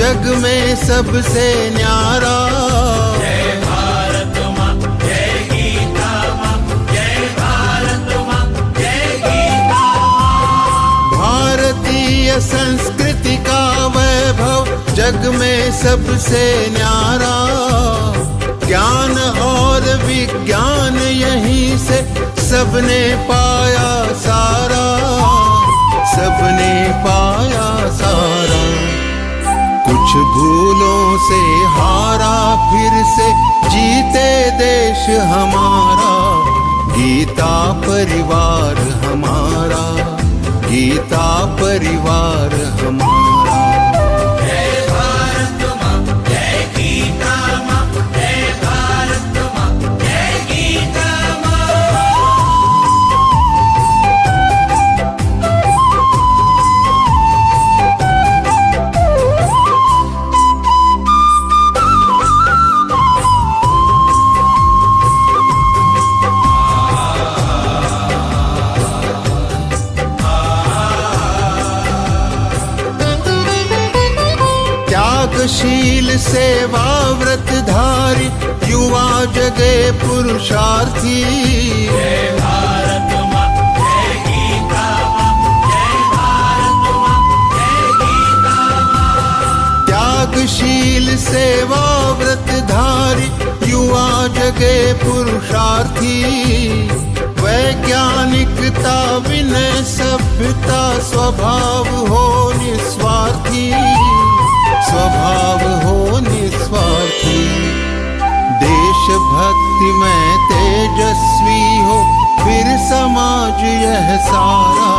जग में सबसे न्यारा। जय भारत माँ, जय गीता माँ, जय भारत माँ, जय गीता माँ। भारतीय संस्कृति का वैभव जग में सबसे न्यारा। ज्ञान और विज्ञान यहीं से सबने पाया सारा, सबने पाया सारा। कुछ भूलों से हारा फिर से जीते देश हमारा। गीता परिवार हमारा, गीता परिवार हमारा। जय भारत माँ, जय गीता माँ, जय भारत माँ, जय गीता माँ। त्यागशील सेवा व्रतधारी युवा जगे पुरुषार्थी। जय भारत माँ, जय गीता माँ, जय भारत माँ, जय गीता माँ। त्यागशील सेवा व्रतधारी युवा जगे पुरुषार्थी। वैज्ञानिकता विनय सभ्यता स्वभाव हो निस्वार्थी, स्वभाव हो निस्वार्थी। देशभक्ति में तेजस्वी हो फिर समाज यह सारा।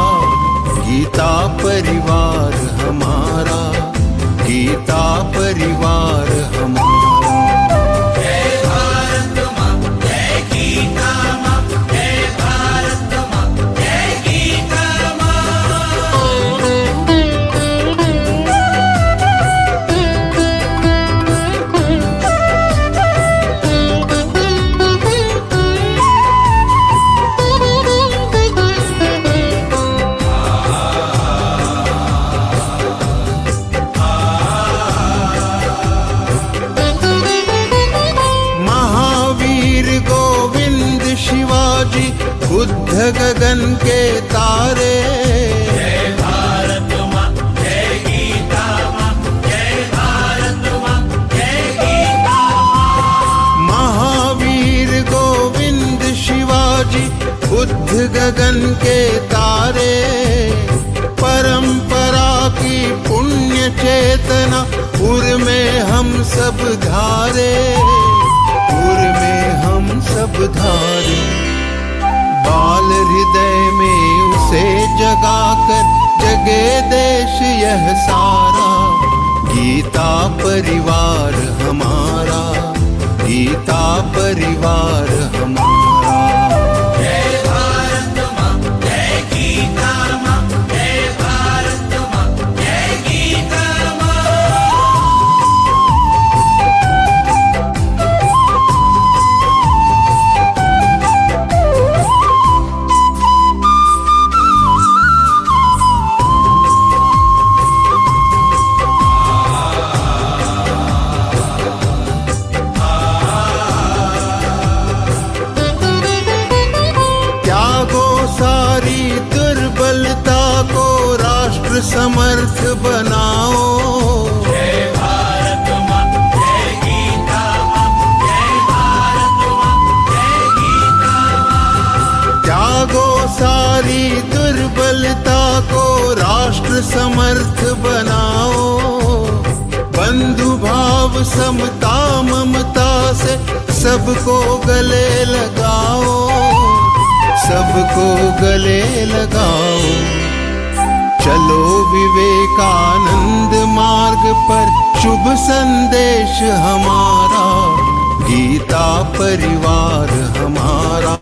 गीता परिवार हमारा, गीता परिवार हमारा। जय भारत माँ, जय गीता माँ, जय भारत माँ, जय गीता माँ। शिवाजी बुद्ध गगन के तारे। जय भारत माँ, जय गीता माँ, जय भारत माँ, जय गीता माँ। महावीर गोविंद शिवाजी बुद्ध गगन के तारे। परंपरा की पुण्य चेतना उर में हम सब धारे, उर में हम सब धारे। बाल हृदय में उसे जगाकर जगे देश यह सारा। गीता परिवार हमारा, गीता परिवार हमारा। जय भारत माँ, जय गीता माँ, जय भारत माँ, जय गीता माँ। दुर्बलता को राष्ट्र समर्थ बनाओ। जय भारत माँ, जय गीता माँ, जय भारत माँ, जय गीता माँ। त्यागो सारी दुर्बलता को राष्ट्र समर्थ बनाओ। बंधु भाव समता ममता से सबको गले लगाओ, सबको गले लगाओ। चलो विवेकानंद मार्ग पर शुभ संदेश हमारा। गीता परिवार हमारा,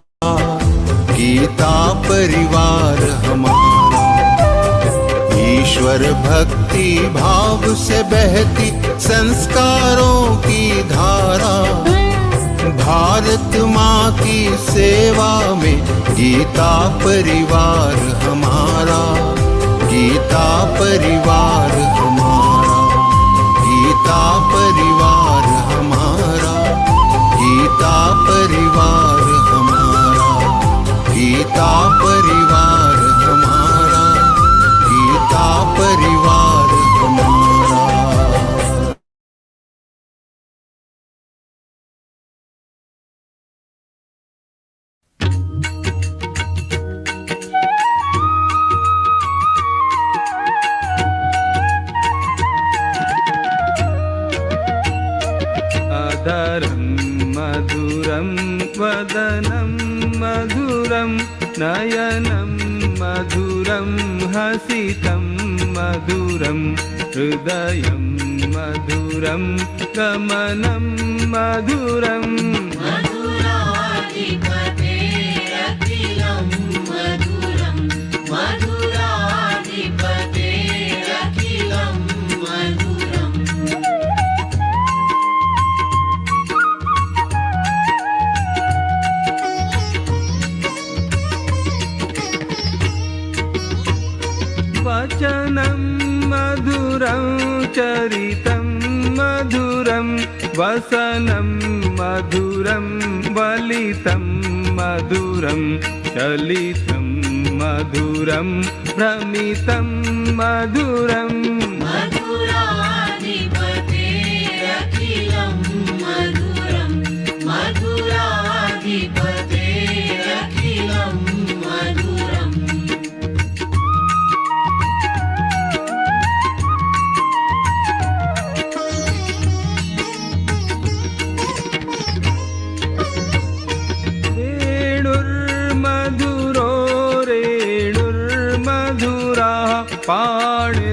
गीता परिवार हमारा। ईश्वर भक्ति भाव से बहती संस्कारों की धारा। भारत माँ की सेवा में गीता परिवार हमारा, गीता परिवार हमारा। परिवार हमारा। अधरं मधुरं वदनं मधुरं नयनं मधुरं हसितं मधुरं हृदयं मधुरं गमनं मधुरम् मधुराधिपतेरखिलं मधुरं मधुराधिपतेरखिलं मधुरम् वचनं मधुरं चरितं मधुरं वसनं मधुरं वलितं मधुरं चलितं मधुरं भ्रमितं मधुरम् मधुराधिपतेरखिलं मधुरं मधुराधिपतेरखिलं मधुरम् वेणुर्मधुरो रेणुर्मधुरः पाणिर्मधुरः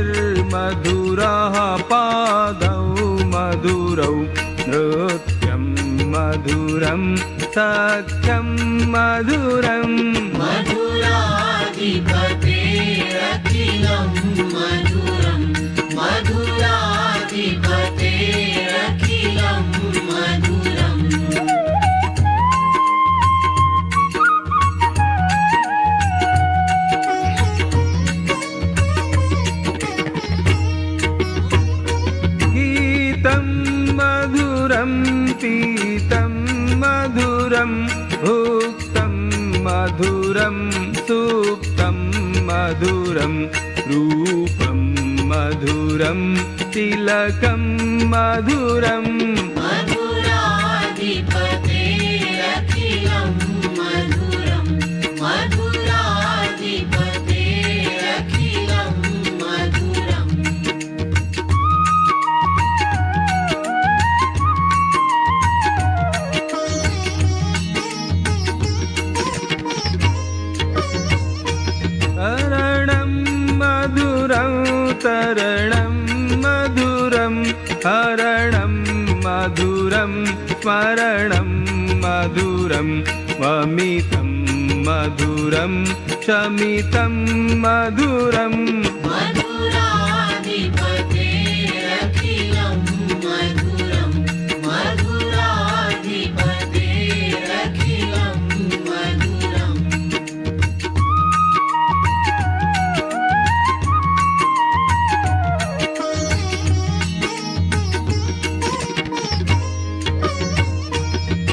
पादौ मधुरौ नृत्यं मधुरं सख्यं मधुरम् मधुराधिपतेरखिलं मधुरं मधुराधिपतेरखिलं मधुरम् गीतं मधुरं पीतं मधुरं भुक्तं मधुरं सुप्तं मधुरं रूपं मधुरं तिलकं मधुरम् मधुराधिपतेरखिलं मधुरं मधुराधिपतेरखिलं मधुरम् तरणं मधुरं तरणं मधुरं हरणं मधुरं स्मरणं मधुरं वमितं मधुरं शमितं मधुरम् मधुराधिपतेरखिलं मधुरं मधुराधिपतेरखिलं मधुरम्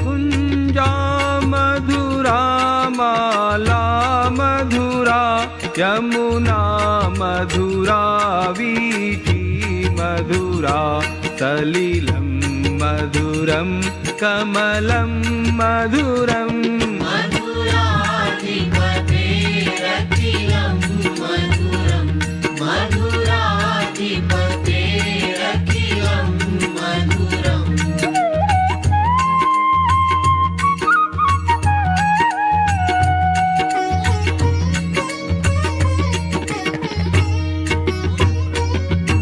कुञ्जा मधुरा माला मधुरा यमुना मधुरा वीथी मधुरा सलिलं मधुरं कमलं मधुरम् मधुराधिपतेरखिलं मधुरं मधुराधिपतेरखिलं मधुरम्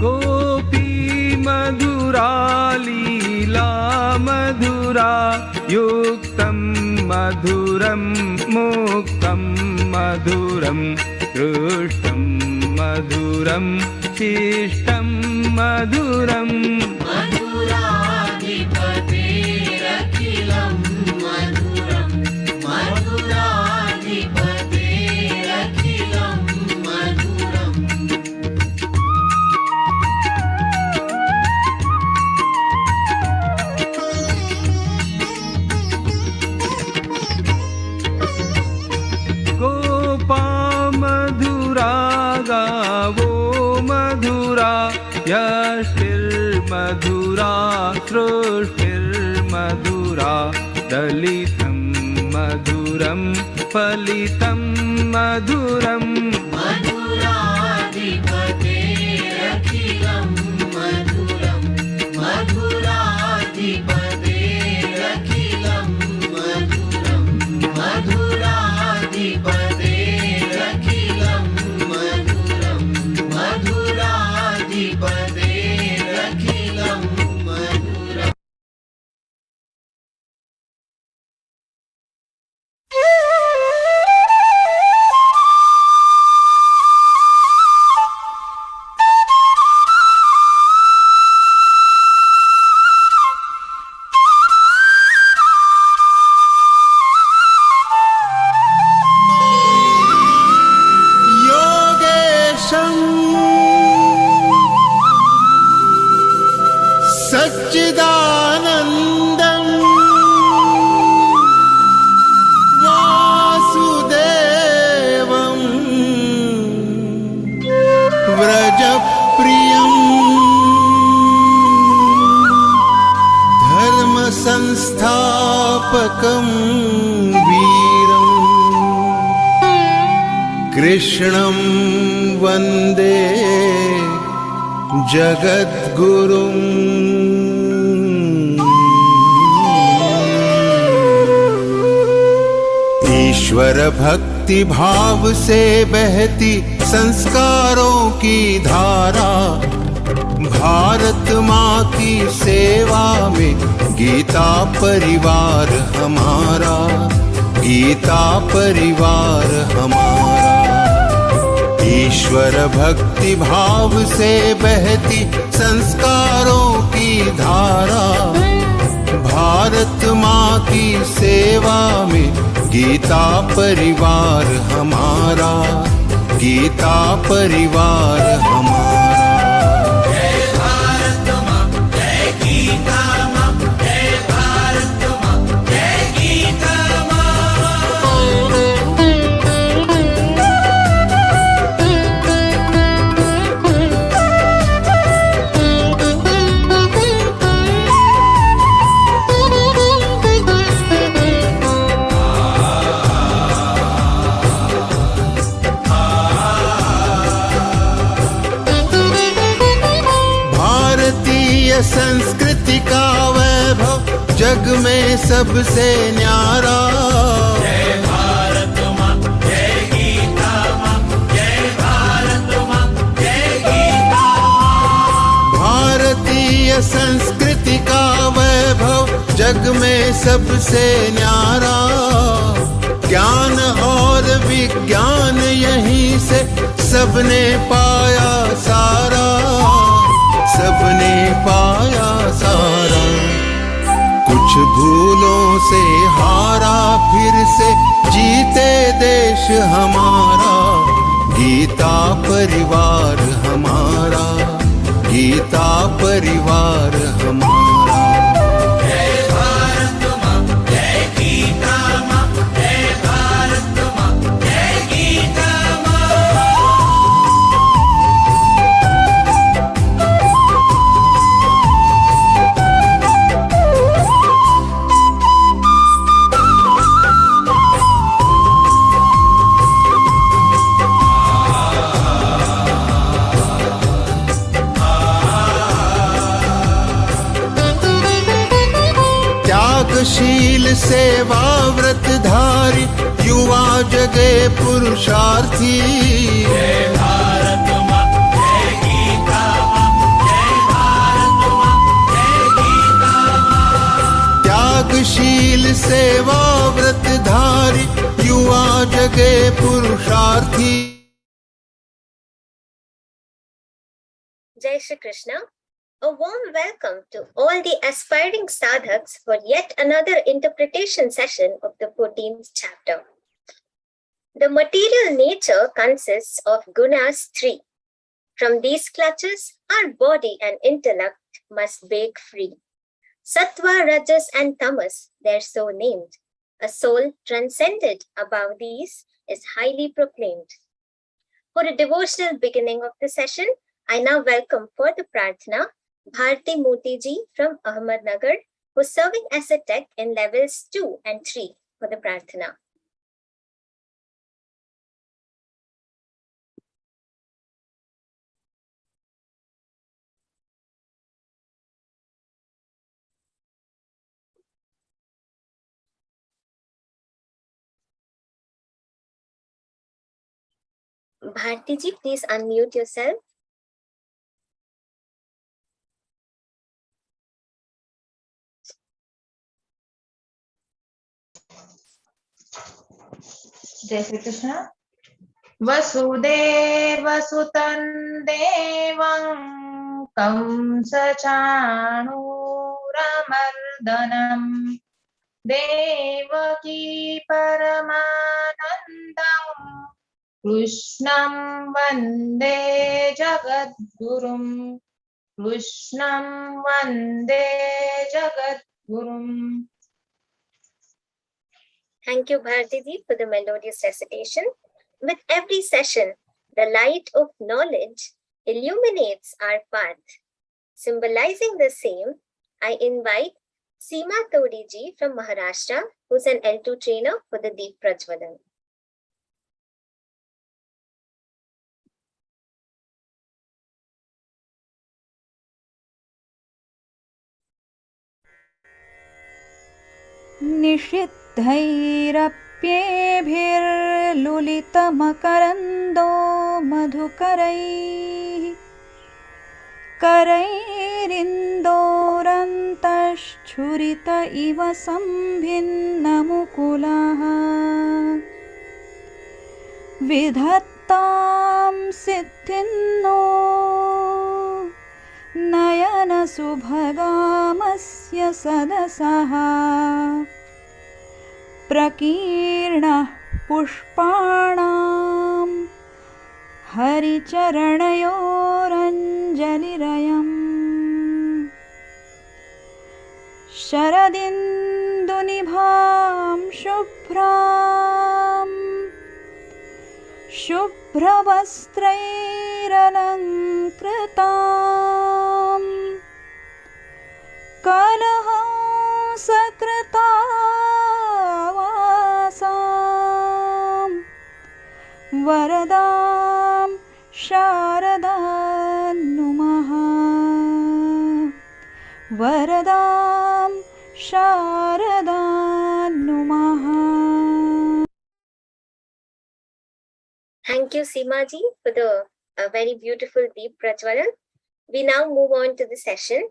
गोपी मधुरा लीला मधुरा युक्तं मधुरं मुक्तं मधुरं दृष्टं मधुरं शिष्टं मधुरम् मधुराधिपतेरखिलं मधुरं मधुराधिपतेरखिलं मधुरम् गोपा मधुरा गावो यष्टिर्मधुरा सृष्टिर्मधुरा दलितं मधुरं फलितं मधुरम् मधुराधिपतेरखिलं मधुरं मधुराधिपतेरखिलं मधुरं मधुराधिपतेरखिलं मधुरं मधुराधिपतेरखिलं मधुरम् योगेशं सच्चिदानन्दं वासुदेवं व्रजप्रियं धर्मसंस्थापकं वीरम् कृष्णं वन्दे जगद्गुरुम् ईश्वर भक्ति भाव से बहती संस्कारों की धारा भारत माँ की सेवा में गीता परिवार हमारा गीता परिवार हमारा ईश्वर भक्ति भाव से बहती संस्कारों की धारा भारत माँ की सेवा में गीता परिवार हमारा गीता परिवार हमारा जय भारत माँ जय गीता माँ जय भारत माँ जय गीता भारतीय संस्कृति का वैभव जग में सबसे न्यारा जय भारत माँ जय गीता माँ जय भारत माँ जय गीता भारतीय संस्कृति का वैभव जग में सबसे न्यारा ज्ञान और विज्ञान यहीं से सबने पाया सारा सबने पाया सारा कुछ भूलों से हारा फिर से जीते देश हमारा गीता परिवार हमारा गीता परिवार हमारा जय भारत माँ जय गीता माँ जय भारत माँ जय गीता माँ त्यागशील सेवा व्रतधारी युवा जगे पुरुषार्थी जय भारत माँ जय गीता माँ जय भारत माँ जय गीता त्यागशील सेवा व्रतधारी युवा जगे पुरुषार्थी Jai Shri Krishna. A warm welcome to all the aspiring sadhaks for yet another interpretation session of the 14th chapter. The material nature consists of gunas 3. From these clutches, our body and intellect must break free. Sattva, Rajas and Tamas, they're so named. A soul transcended above these is highly proclaimed. For a devotional beginning of the session, I now welcome for the Prarthana Bharti Moti ji from Ahmednagar, who is serving as a tech in levels 2 and 3 for the Prarthana. Bharti ji, please unmute yourself. जय श्री कृष्ण। वसुदेवसुतं देवं कंसचाणूरमर्दनं देवकी परमानन्दं कृष्णं वन्दे जगद्गुरुं कृष्णं वन्दे जगद्गुरुम्। Thank you, Bharti ji, for the melodious recitation. With every session, the light of knowledge illuminates our path. Symbolizing the same, I invite Seema Todi ji from Maharashtra, who's an L2 trainer for the Deep Prajwalan. निषिद्धैरप्येभिर्लुलितमकरन्दो मधुकरैः करैरिन्दोरन्तश्छुरित इव सम्भिन्नमुकुलः विधत्तां सिद्धिन्नो नयनसुभगामस्य सदसः प्रकीर्णः पुष्पाणां हरिचरणयोरञ्जलिरयम् शरदिन्दुनिभां शुभ्रवस्त्रैरलङ्कृतां कलहंसकृतावासां वरदां शारदां नुमः वरदां शारदां नुमः। Thank you, Seema ji, for the very beautiful Deep Prajwalan. We now move on to the session.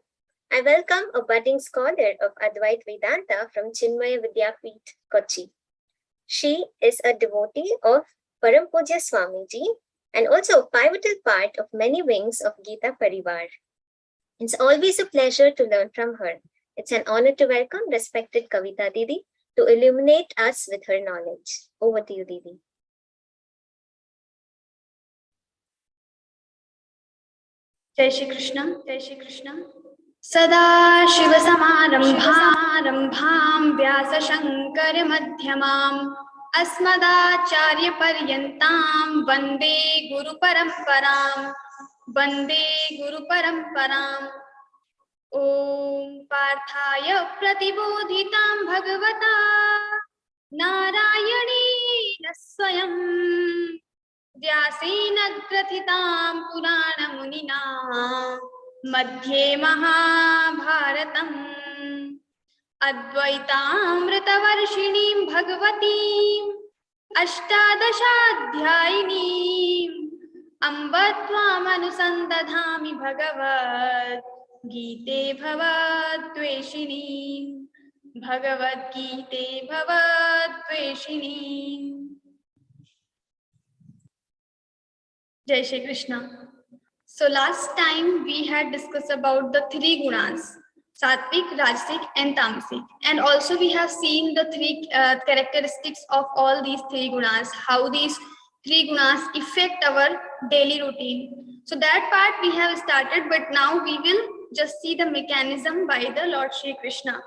I welcome a budding scholar of Advait Vedanta from Chinmaya Vidyapeeth, Kochi. She is a devotee of Param Pujya Swamiji and also a pivotal part of many wings of Geeta Parivar. It's always a pleasure to learn from her. It's an honor to welcome respected Kavita Didi to illuminate us with her knowledge. Over to you, Didi. जय श्री कृष्ण। जय श्री कृष्ण। सदा शिव समारंभां व्यासशंकर मध्यमाम् अस्मदाचार्य पर्यन्तां वन्दे गुरु परंपराम्। ओम पार्थाय प्रतिबोधितां भगवता नारायणेन स्वयं व्यासेन ग्रथितां पुराणमुनिना मध्ये महाभारतम् अद्वैतामृतवर्षिणीं भगवतीम् अष्टादशाध्यायिनीम् अम्ब त्वामनुसन्दधामि भगवद्गीते भवद्वेषिणीम्। Jai Shri Krishna. So last time we had discussed about the three gunas, Sattvic, Rajasic and Tamasic, and also we have seen the three characteristics of all these three gunas, how these three gunas affect our daily routine. So that part we have started, but now we will just see the mechanism by the Lord Shri Krishna.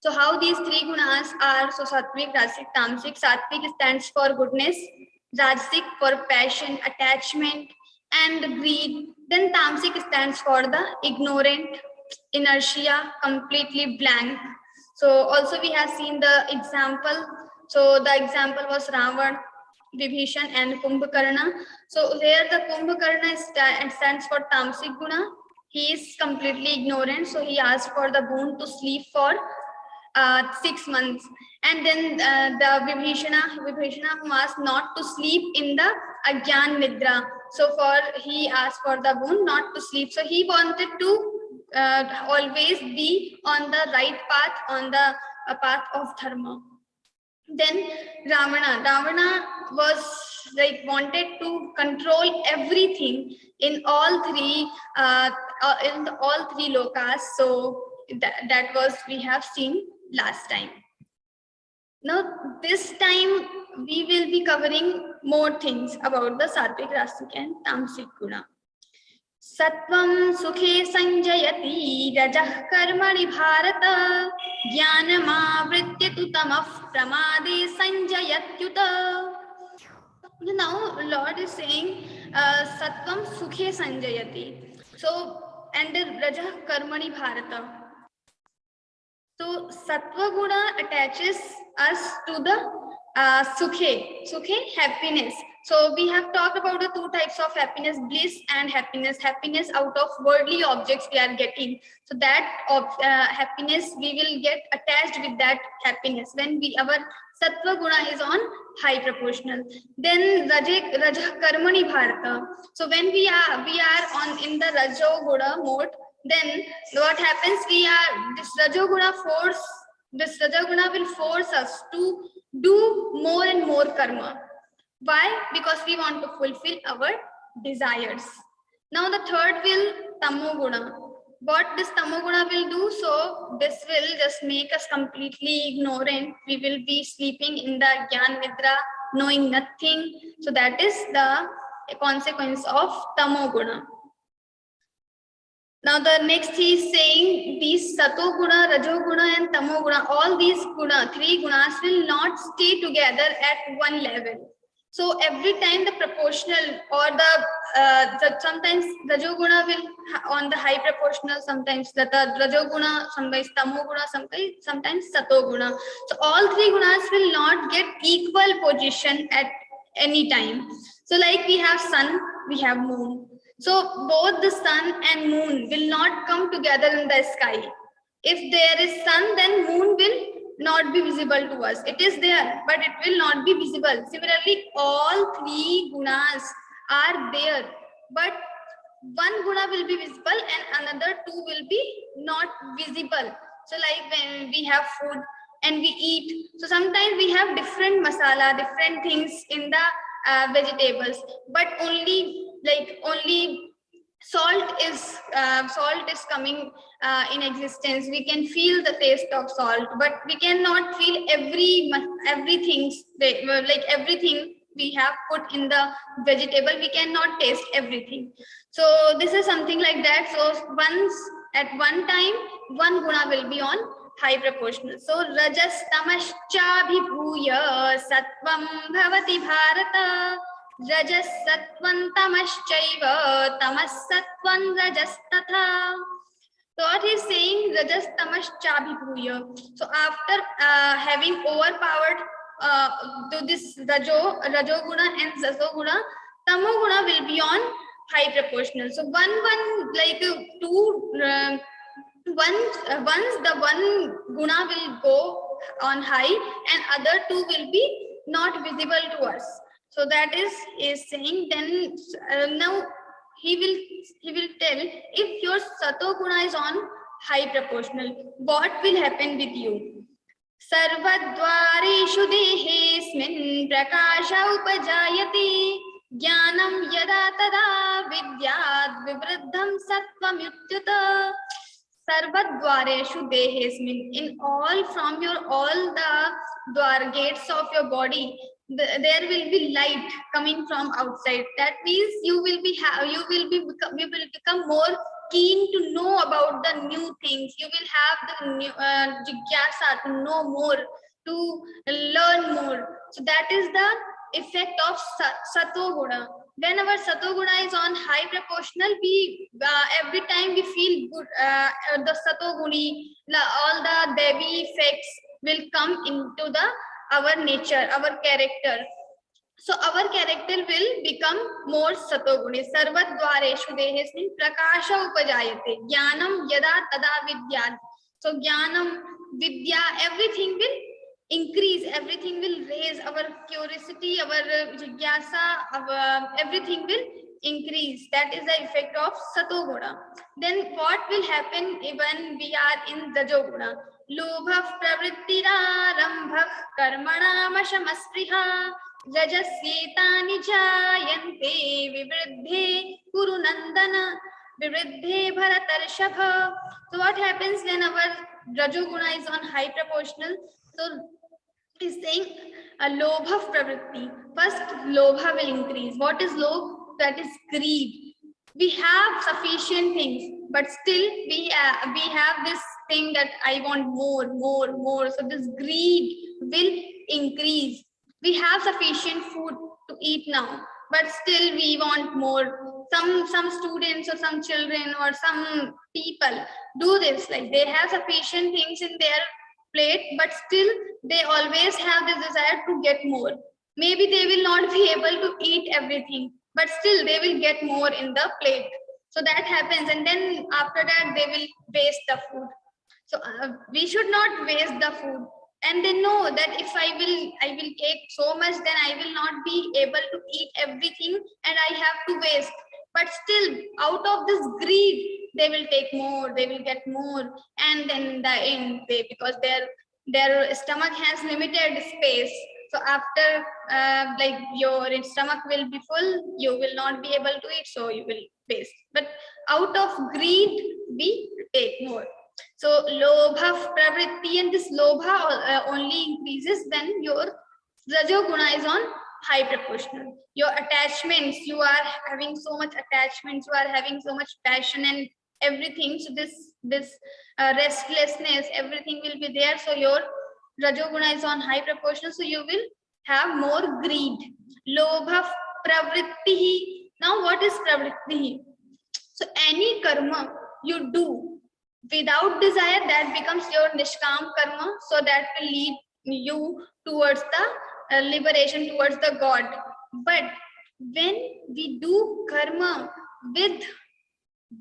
So how these three gunas are, so Sattvic, Rajasic, Tamasic. Sattvic stands for goodness, Rajasic for passion, attachment, and greed. Then tamasic stands for the ignorant, inertia, completely blank. So also we have seen the example. So the example was Ravan, Vibhishan and Kumbhakarna. So here the Kumbhakarna stands for tamasic guna. He is completely ignorant, so he asked for the boon to sleep for 6 months. And then the Vibhishana who asked not to sleep in the Agyan Nidra. So he asked for the boon not to sleep. So he wanted to always be on the right path, on the path of dharma. Then Ravana was like wanted to control everything in all three lokas. So that was we have seen last time. Now this time we will be covering more things about the Sattvic, Rasic and Tamasic guna. Sattvam sukhe sanjayati rajah karmani bharata jnanamavritya tu tamah pramade sanjayatyuta. Now Lord is saying Sattvam sukhe sanjayati. So and rajah karmani bharata. So Sattva guna attaches us to the sukhe, happiness. So we have talked about the two types of happiness, bliss and happiness. Happiness out of worldly objects we are getting. So that happiness we will get attached with that happiness when our Sattva guna is on high proportional. Then Rajah Karmani Bharata. So when we are on in the Rajo guna mode, then what happens? This Rajoguna will force us to do more and more karma. Why? Because we want to fulfill our desires. Now the third will Tamoguna. What this Tamoguna will do? So this will just make us completely ignorant. We will be sleeping in the Gyan Nidra, knowing nothing. So that is the consequence of Tamoguna. Now the next he is saying these Sato guna, Rajo guna and Tamo guna, all these three gunas will not stay together at one level. So every time the proportional or the sometimes Rajo guna will on the high proportional, sometimes the Rajo guna, sometimes Tamo guna, sometimes Sato guna. So all three gunas will not get equal position at any time. So like we have sun, we have moon. So both the sun and moon will not come together in the sky. If there is sun, then moon will not be visible to us. It is there, but it will not be visible. Similarly, all three gunas are there, but one guna will be visible and another two will be not visible. So like when we have food and we eat, so sometimes we have different masala, different things in the vegetables, but only salt is coming in existence. We can feel the taste of salt, but we cannot feel everything like everything we have put in the vegetable. We cannot taste everything. So this is something like that. So at one time one guna will be on high proportional. So rajas tamascha bhibhuya sattvam bhavati bharata. Rajas sattvam tamaschaiva tamas sattvam rajas tatha. So what he is saying, rajas tamascha bhibhuya. So after having overpowered to this rajo guna and saso guna, tamo guna will be on high proportional. So once the one guna will go on high and other two will be not visible to us. So that is saying, then now he will tell, if your sato guna is on high proportional, what will happen with you? Sarvadvareshu dehesmin prakasha upajayati jnanam yada tada vidyad vivruddham sattvam yutyuta. Sarvadvareshu dehesmin, in all the dwar gates of your body, there will be light coming from outside. That means you will become more keen to know about the new things. You will have the new jigyasa to know more, to learn more. So that is the effect of sato guna. When our satoguna is on high proportional, we every time we feel good. The satoguni, all the Devi effects will come into our nature, our character. So our character will become more satoguni. Sarvadvareshu dehesmin prakasha upajayate. Jnanam yada tada vidyat. So jnanam, vidya, everything will increase, everything will raise, our curiosity, our jigyasa, our everything will increase. That is the effect of satoguna. Then what will happen when we are in rajoguna? Lobha pravrittirarambha karmanamashamaspriha rajasyetani jayante vivriddhe kuru nandana vivriddhe bharatarshapha. So what happens when our rajoguna is on high proportional? So is saying a lobha pravritti. First, lobha will increase. What is lobha? That is greed. We have sufficient things, but still we have this thing that I want more. So this greed will increase. We have sufficient food to eat now, but still we want more. Some students or some children or some people do this, like they have sufficient things in their plate, but still they always have this desire to get more. Maybe they will not be able to eat everything, but still they will get more in the plate. So that happens, and then after that they will waste the food. So we should not waste the food. And they know that if I will take so much, then I will not be able to eat everything and I have to waste. But still, out of this greed, they will take more, they will get more, and then in the end, because their stomach has limited space. So after like your stomach will be full, you will not be able to eat, so you will waste. But out of greed, we take more. So lobha pravritti, and this lobha only increases when your rajoguna is on high proportional. Your attachments, you are having so much attachments, you are having so much passion and everything. So this restlessness, everything will be there. So your rajoguna is on high proportional, so you will have more greed. Lobha pravritti. Now what is pravritti? So any karma you do without desire, that becomes your nishkam karma. So that will lead you towards the liberation, towards the God. But when we do karma with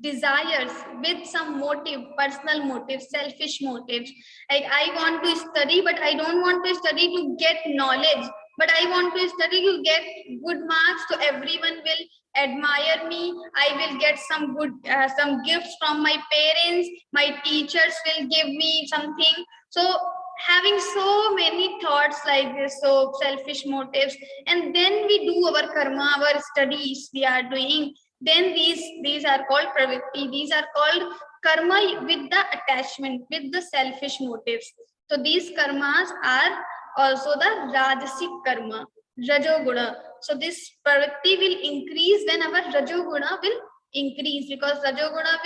desires, with some motive, personal motive, selfish motives, like I want to study, but I don't want to study to get knowledge, but I want to study to get good marks, so everyone will admire me, I will get some good some gifts from my parents, my teachers will give me something. So having so many thoughts like this, so selfish motives, and then we do our karma, our studies we are doing, then these are called pravritti. These are called karma with the attachment, with the selfish motives. So these karmas are also the rajasic karma, rajoguna. So this pravritti will increase when our rajoguna will increase, because rajoguna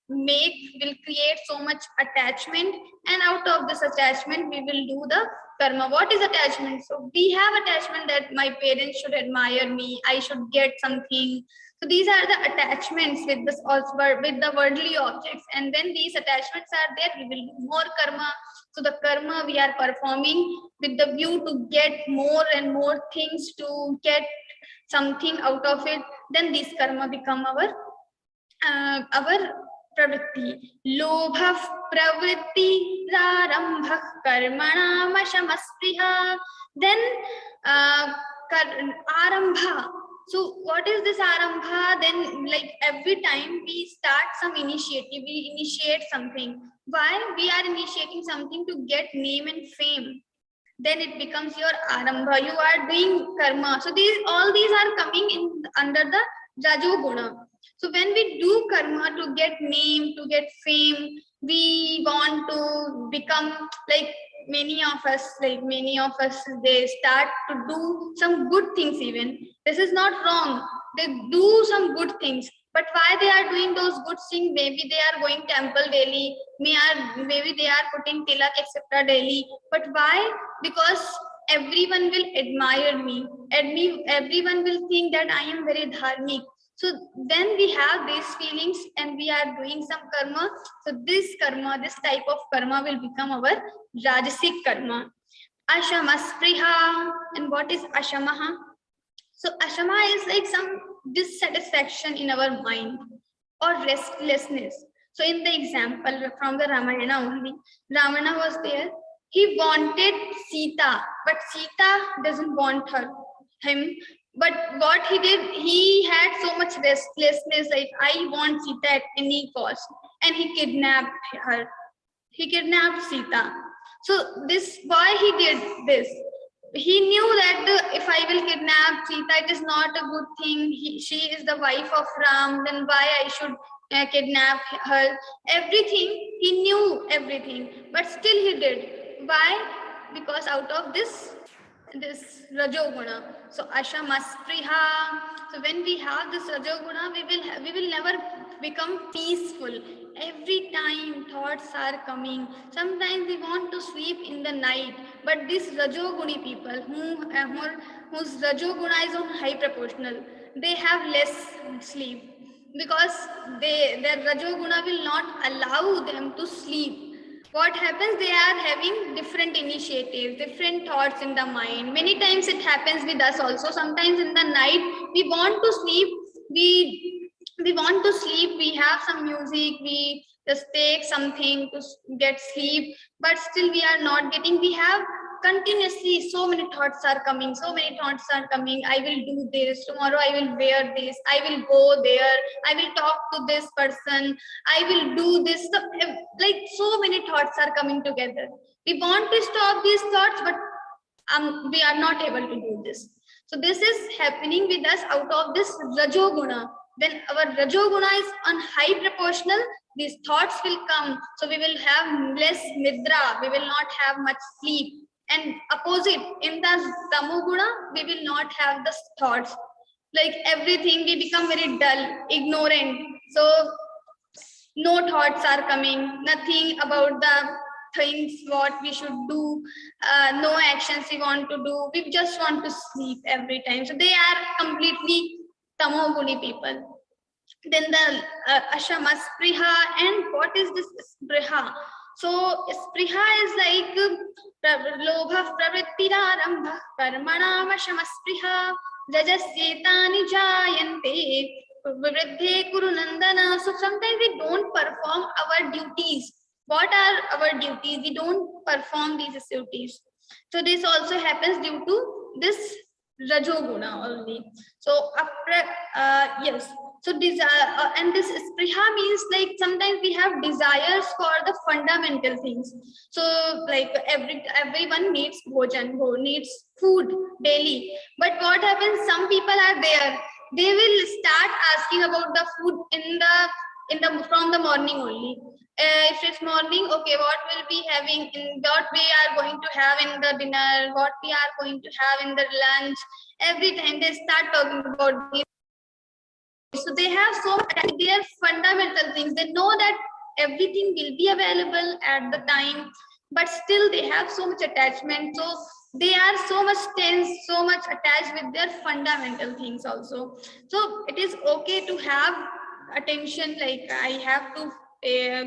will create so much attachment, and out of this attachment we will do the karma. What is attachment? So we have attachment that my parents should admire me, I should get something. So these are the attachments with this also, with the worldly objects, and when these attachments are there, we will do more karma. So the karma we are performing with the view to get more and more things, to get something out of it, then this karma become our pravritti. Lobha pravritti rarambha karmanamashamaspriha. Then arambha. So what is this arambha? Then like every time we start some initiative, we initiate something. Why? We are initiating something to get name and fame. Then it becomes your arambha. You are doing karma. So all these are coming in under the rajoguna. So when we do karma to get name, to get fame, we want to become like many of us, they start to do some good things even. This is not wrong. They do some good things. But why they are doing those good things? Maybe they are going temple daily, maybe they are putting tilak, etc. daily. But why? Because everyone will admire me. Everyone will think that I am very dharmic. So when we have these feelings and we are doing some karma, so this type of karma will become our rajasic karma. Ashamaspriha. And what is ashamaha? So ashama is like some dissatisfaction in our mind or restlessness. So in the example from the Ramayana only, Ravana was there. He wanted Sita, but Sita doesn't want him. But what he did, he had so much restlessness, like I want Sita at any cost, and he kidnapped her. He kidnapped Sita. So this, why he did this? He knew that if I will kidnap Sita, it is not a good thing. She is the wife of Ram. Then why I should kidnap her? Everything, he knew everything, but still he did. Why? Because out of this rajoguna. So ashamaspriha. So when we have this rajoguna, we will never become peaceful. Every time thoughts are coming. Sometimes we want to sleep in the night, but these rajoguni people whose rajoguna is on high proportional, they have less sleep because their rajoguna will not allow them to sleep. What happens? They are having different initiatives, different thoughts in the mind. Many times it happens with us also. Sometimes in the night we want to sleep. We want to sleep. We have some music. We just take something to get sleep, but still we are not getting. We have continuously so many thoughts are coming. I will do this tomorrow. I will wear this. I will go there. I will talk to this person. I will do this. So, like so many thoughts are coming together. We want to stop these thoughts, but we are not able to do this. So this is happening with us out of this rajoguna. When our rajoguna is on high proportional, these thoughts will come. So we will have less nidra. We will not have much sleep. And opposite, in the tamoguna, we will not have the thoughts. Like everything, we become very dull, ignorant. So no thoughts are coming, nothing about the things what we should do, no actions we want to do. We just want to sleep every time. So they are completely tamoguni people. Then the ashamaspriha. And what is this spriha? So spriha is like lobha pravritirarambha karmanam ashamaspriha rajasyetani jayante vivriddhe kurunandana. So sometimes we don't perform our duties. What are our duties? We don't perform these duties. So this also happens due to this rajoguna only. So yes. So desire and this spriha means like sometimes we have desires for the fundamental things. So like everyone needs bhojan, needs food daily. But what happens? Some people are there. They will start asking about the food from the morning only. If it's morning, okay, what will be having in what we are going to have in the dinner, what we are going to have in the lunch. Every time they start talking about these. So they have so much, they are fundamental things. They know that everything will be available at the time, but still they have so much attachment. So they are so much tense, so much attached with their fundamental things also. So it is okay to have attention, like I have to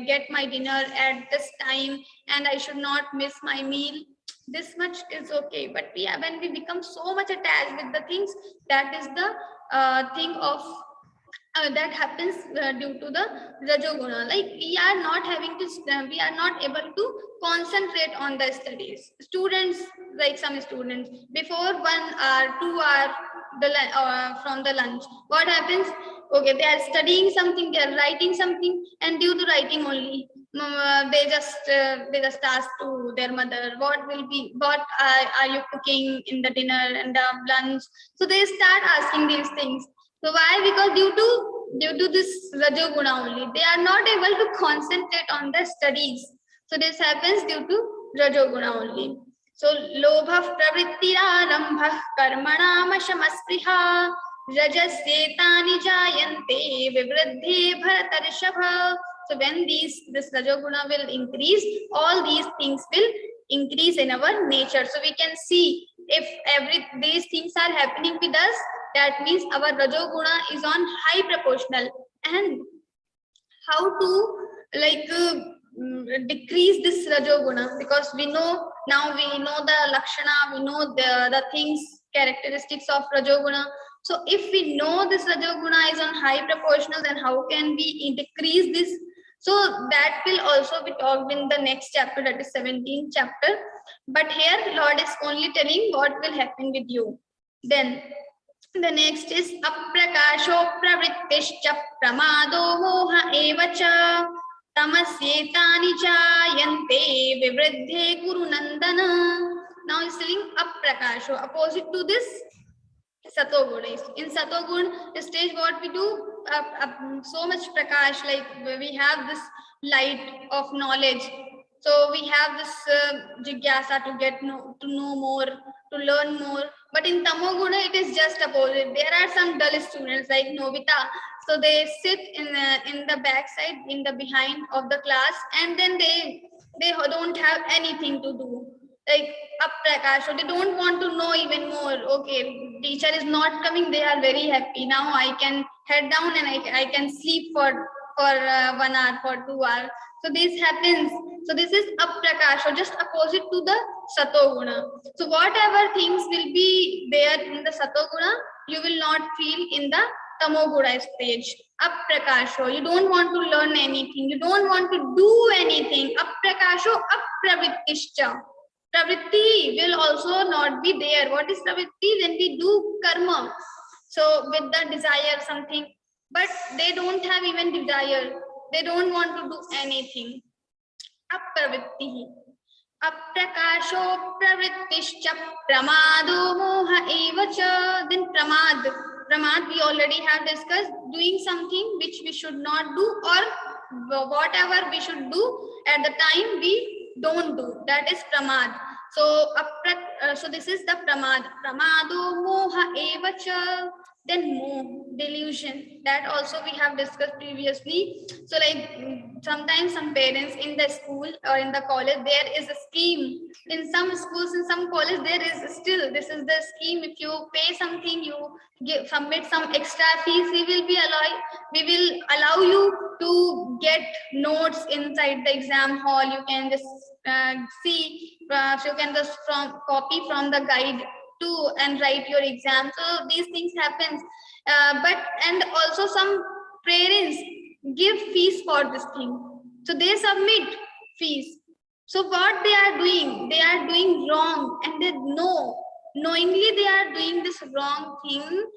get my dinner at this time and I should not miss my meal. This much is okay, but when we become so much attached with the things, that is the thing of that happens due to the rajoguna. Like we are not able to concentrate on the studies. Students, like some students, before 1 hour, 2 hour from the lunch, what happens? Okay, they are studying something, they are writing something, and due to writing only, they just ask to their mother, what are you cooking in the dinner and the lunch? So they start asking these things. So why? Because due to this rajoguna only, they are not able to concentrate on the studies. So this happens due to rajoguna only. So lobha pravrittirarambha karmanam ashamaspriha rajasyetani jayante vivriddhe bharatarshabha. So when this Rajoguna will increase, all these things will increase in our nature. So we can see if these things are happening with us, that means our Rajoguna is on high proportional. And how to decrease this Rajoguna, because we know now, we know the Lakshana, we know the things, characteristics of Rajoguna. So if we know this Rajoguna is on high proportional, then how can we decrease this? So that will also be talked in the next chapter, that is 17th chapter. But here Lord is only telling what will happen with you. Then the next is aprakasho pravrittischa pramado moha evacha tamasyetani jayante vivriddhe guru nandana. Now he's telling aprakasho, opposite to this Satoguna. In Satoguna stage, what we do, so much prakash, like we have this light of knowledge. So we have this jigyasa to know more, to learn more. But in Tamoguna, it is just opposite. There are some dull students like Novita. So they sit in the backside, in the behind of the class, and then they don't have anything to do. Like apprakash, so they don't want to know even more. Okay, teacher is not coming, they are very happy. Now I can head down and I can sleep for 1 hour, for 2 hours. So this happens. So this is apprakash, or just opposite to the Satoguna. So whatever things will be there in the Satoguna, you will not feel in the Tamoguna stage. Aprakasho, you don't want to learn anything, you don't want to do anything. Aprakasho apravrittishcha. Pravritti will also not be there. What is pravritti? When we do karma, so with the desire something, but they don't have even desire. They don't want to do anything. Apravritti. Aprakasho pravrittischa pramado moha evacha. Then pramad. Pramad we already have discussed, doing something which we should not do, or whatever we should do at the time we don't do. That is pramad. So so this is the pramad. Pramado moha evacha. Then moh, delusion, that also we have discussed previously. So like sometimes some parents in the school or in the college, there is a scheme. In some schools, in some colleges, there is still, this is the scheme. If you pay something, you submit some extra fees, we will allow you to get notes inside the exam hall. You can just see, so you can just copy from the guide to and write your exam. So these things happens, and also some parents give fees for this thing, so they submit fees. So what they are doing wrong, and they knowingly they are doing this wrong thing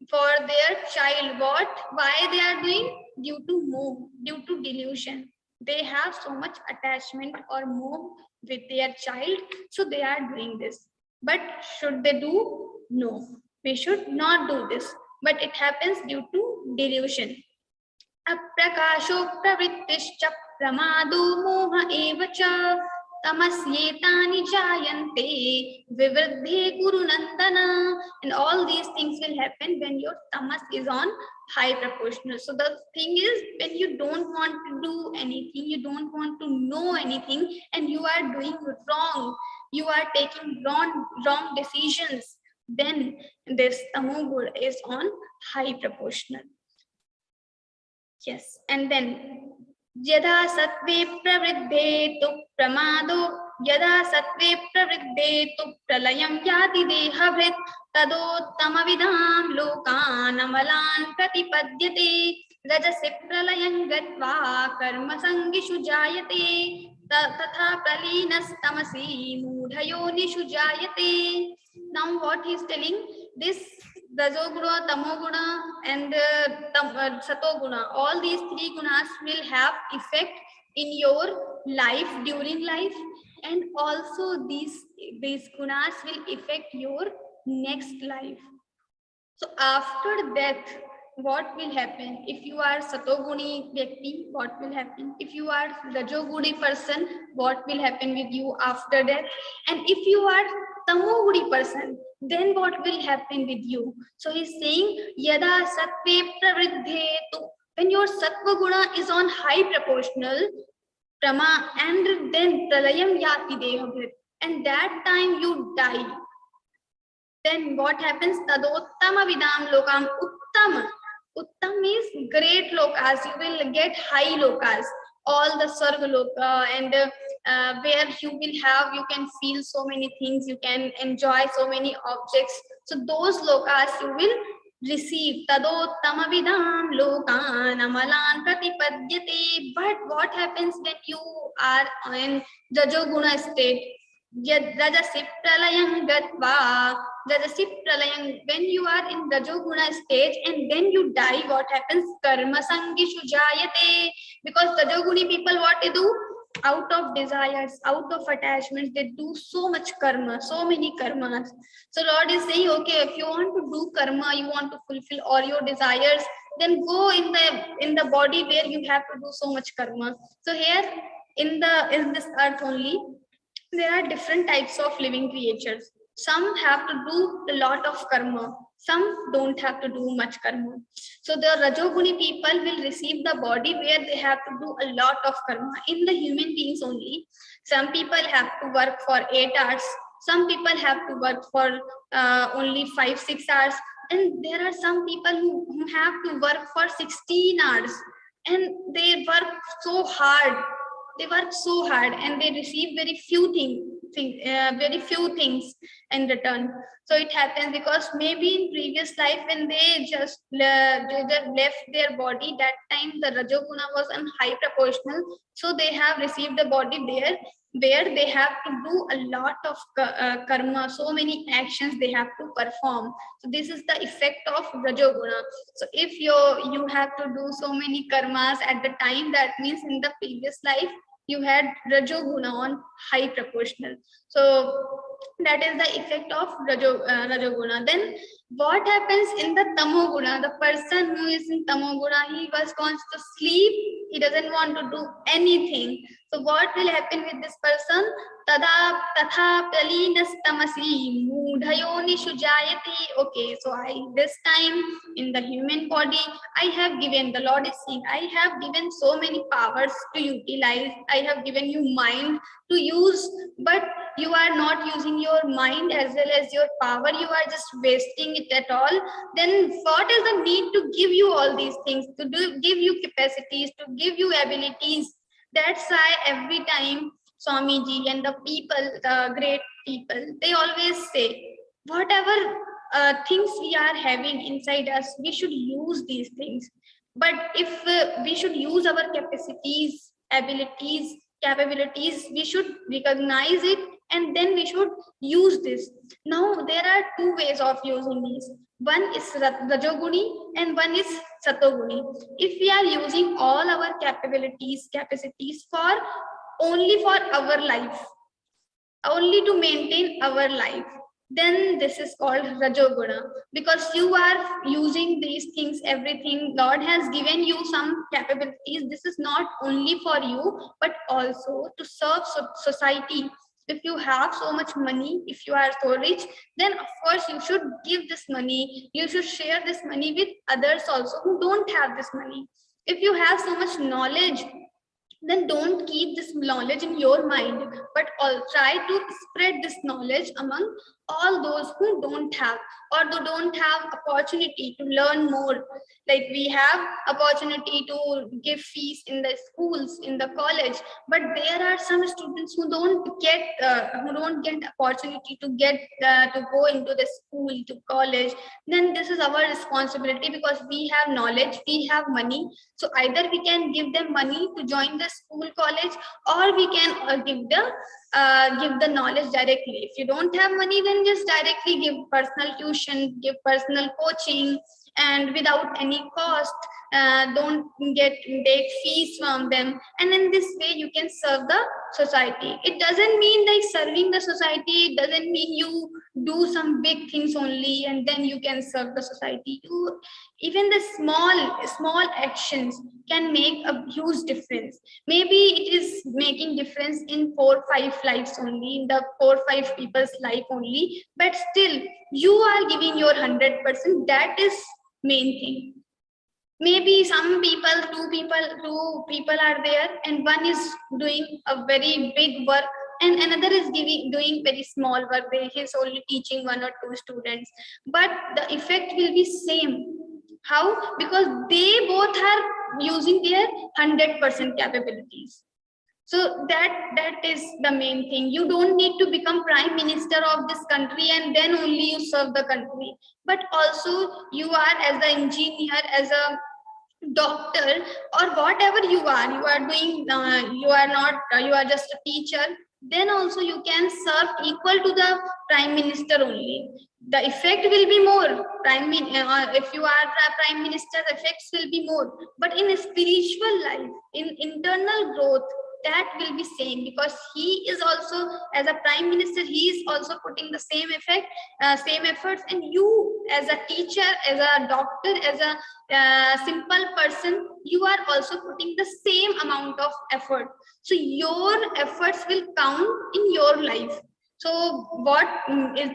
for their child. Why they are doing? Due to moh, due to delusion. They have so much attachment or moh with their child, so they are doing this. But should they do? No, we should not do this. But it happens due to delusion. Aprakasho pravrittischa pramado moha evacha tamasyetani jayante vivriddhe guru nandana. And all these things will happen when your tamas is on high proportional. So the thing is, when you don't want to do anything, you don't want to know anything, and you are doing wrong, you are taking wrong decisions, then this tamoguna is on high proportional. Yes, and then yada sattve pravriddhe tu pramado, yada sattve pravriddhe tu pralayam yati dehabhrit tado tamavidam lokan amalan pratipadyate rajase pralayam gatva karma sangishu jayate tatha pralinas tamasi mudhayonishu jayate. Now what he is telling, this Rajoguna, Tamoguna and Satoguna, all these three gunas will have effect in your life, during life, and also these gunas will affect your next life. So after death, what will happen? If you are Satoguni Vyakti, what will happen? If you are Rajoguni person, what will happen with you after death? And if you are Tamoguni person, then what will happen with you? So he's saying, Yada Sattve Pravriddhe tu. When your your sattva guna is on high proportional, prama, and then pralayam yati deha, and that time you die. Then what happens? Tadottama vidam lokam uttama. Uttam means great lokas. You will get high lokas, all the sarga loka, and where you can feel so many things, you can enjoy so many objects. So those lokas you will receive. Tadottama vidam lokan amalan pratipadyate. But what happens when you are in rajoguna state? Rajasi pralayam gatva. Rajasi pralayam, when you are in rajoguna stage and then you die, what happens? Karma sangishu jayate. Because rajoguni people, what they do? Out of desires, out of attachments, they do so much karma, so many karmas. So Lord is saying, okay, if you want to do karma, you want to fulfill all your desires, then go in the body where you have to do so much karma. So here in this earth only, there are different types of living creatures. Some have to do a lot of karma, some don't have to do much karma. So the rajoguni people will receive the body where they have to do a lot of karma. In the human beings only, some people have to work for 8 hours, some people have to work for only 5-6 hours, and there are some people who have to work for 16 hours, and they work so hard. They work so hard and they receive very few things in return. So it happens because maybe in previous life when they just left their body, that time the rajoguna was on high proportional, so they have received the body there where they have to do a lot of karma, so many actions they have to perform. So this is the effect of rajoguna. So if you have to do so many karmas at the time, that means in the previous life you had rajoguna on high proportional. So that is the effect of rajoguna. Then what happens in the tamoguna? The person who is in tamoguna, he wants to sleep, he doesn't want to do anything. So what will happen with this person? Tada tatha pralinastamasi mudhayoni shujayati. Okay, so this time in the human body, I have given, the Lord is saying, I have given so many powers to utilize. I have given you mind to use, but you are not using your mind as well as your power. You are just wasting it at all. Then what is the need to give you all these things, to give you capacities, to give you abilities? That's why every time Swamiji and the people, the great people, they always say, whatever things we are having inside us, we should use these things. But if we should use our capacities, abilities, capabilities, we should recognize it and then we should use this. Now there are 2 ways of using these. One is rajoguni and one is satoguni. If we are using all our capabilities, capacities only for our life, only to maintain our life, then this is called rajoguna, because you are using these things, everything. Lord has given you some capabilities. This is not only for you, but also to serve society. If you have so much money, if you are so rich, then of course you should give this money. You should share this money with others also who don't have this money. If you have so much knowledge, then don't keep this knowledge in your mind, but try to spread this knowledge among all those who don't have, or who don't have opportunity to learn more. Like we have opportunity to give fees in the schools, in the college, but there are some students who don't get opportunity to go into the school, to college. Then this is our responsibility, because we have knowledge, we have money. So either we can give them money to join the school, college, or we can give the knowledge directly. If you don't have money, then just directly give personal tuition, give personal coaching, and without any cost. Don't take fees from them, and in this way you can serve the society. It doesn't mean like serving the society, it doesn't mean you do some big things only and then you can serve the society. Even the small actions can make a huge difference. Maybe it is making difference in 4-5 lives only, in the 4-5 people's life only, but still you are giving your 100%. That is main thing. Maybe some people, two people are there, and one is doing a very big work, and another is doing very small work. He's only teaching 1 or 2 students, but the effect will be same. How? Because they both are using their 100% capabilities. So that is the main thing. You don't need to become prime minister of this country and then only you serve the country, but also you are as an engineer, as a doctor, or whatever you are doing, you are not, you are just a teacher, then also you can serve equal to the prime minister only. The effect will be more. If you are a prime minister, the effects will be more. But in a spiritual life, in internal growth, that will be same, because he is also, as a prime minister, he is also putting the same effect, same efforts, and you as a teacher, as a doctor, as a simple person, you are also putting the same amount of effort. So your efforts will count in your life. So what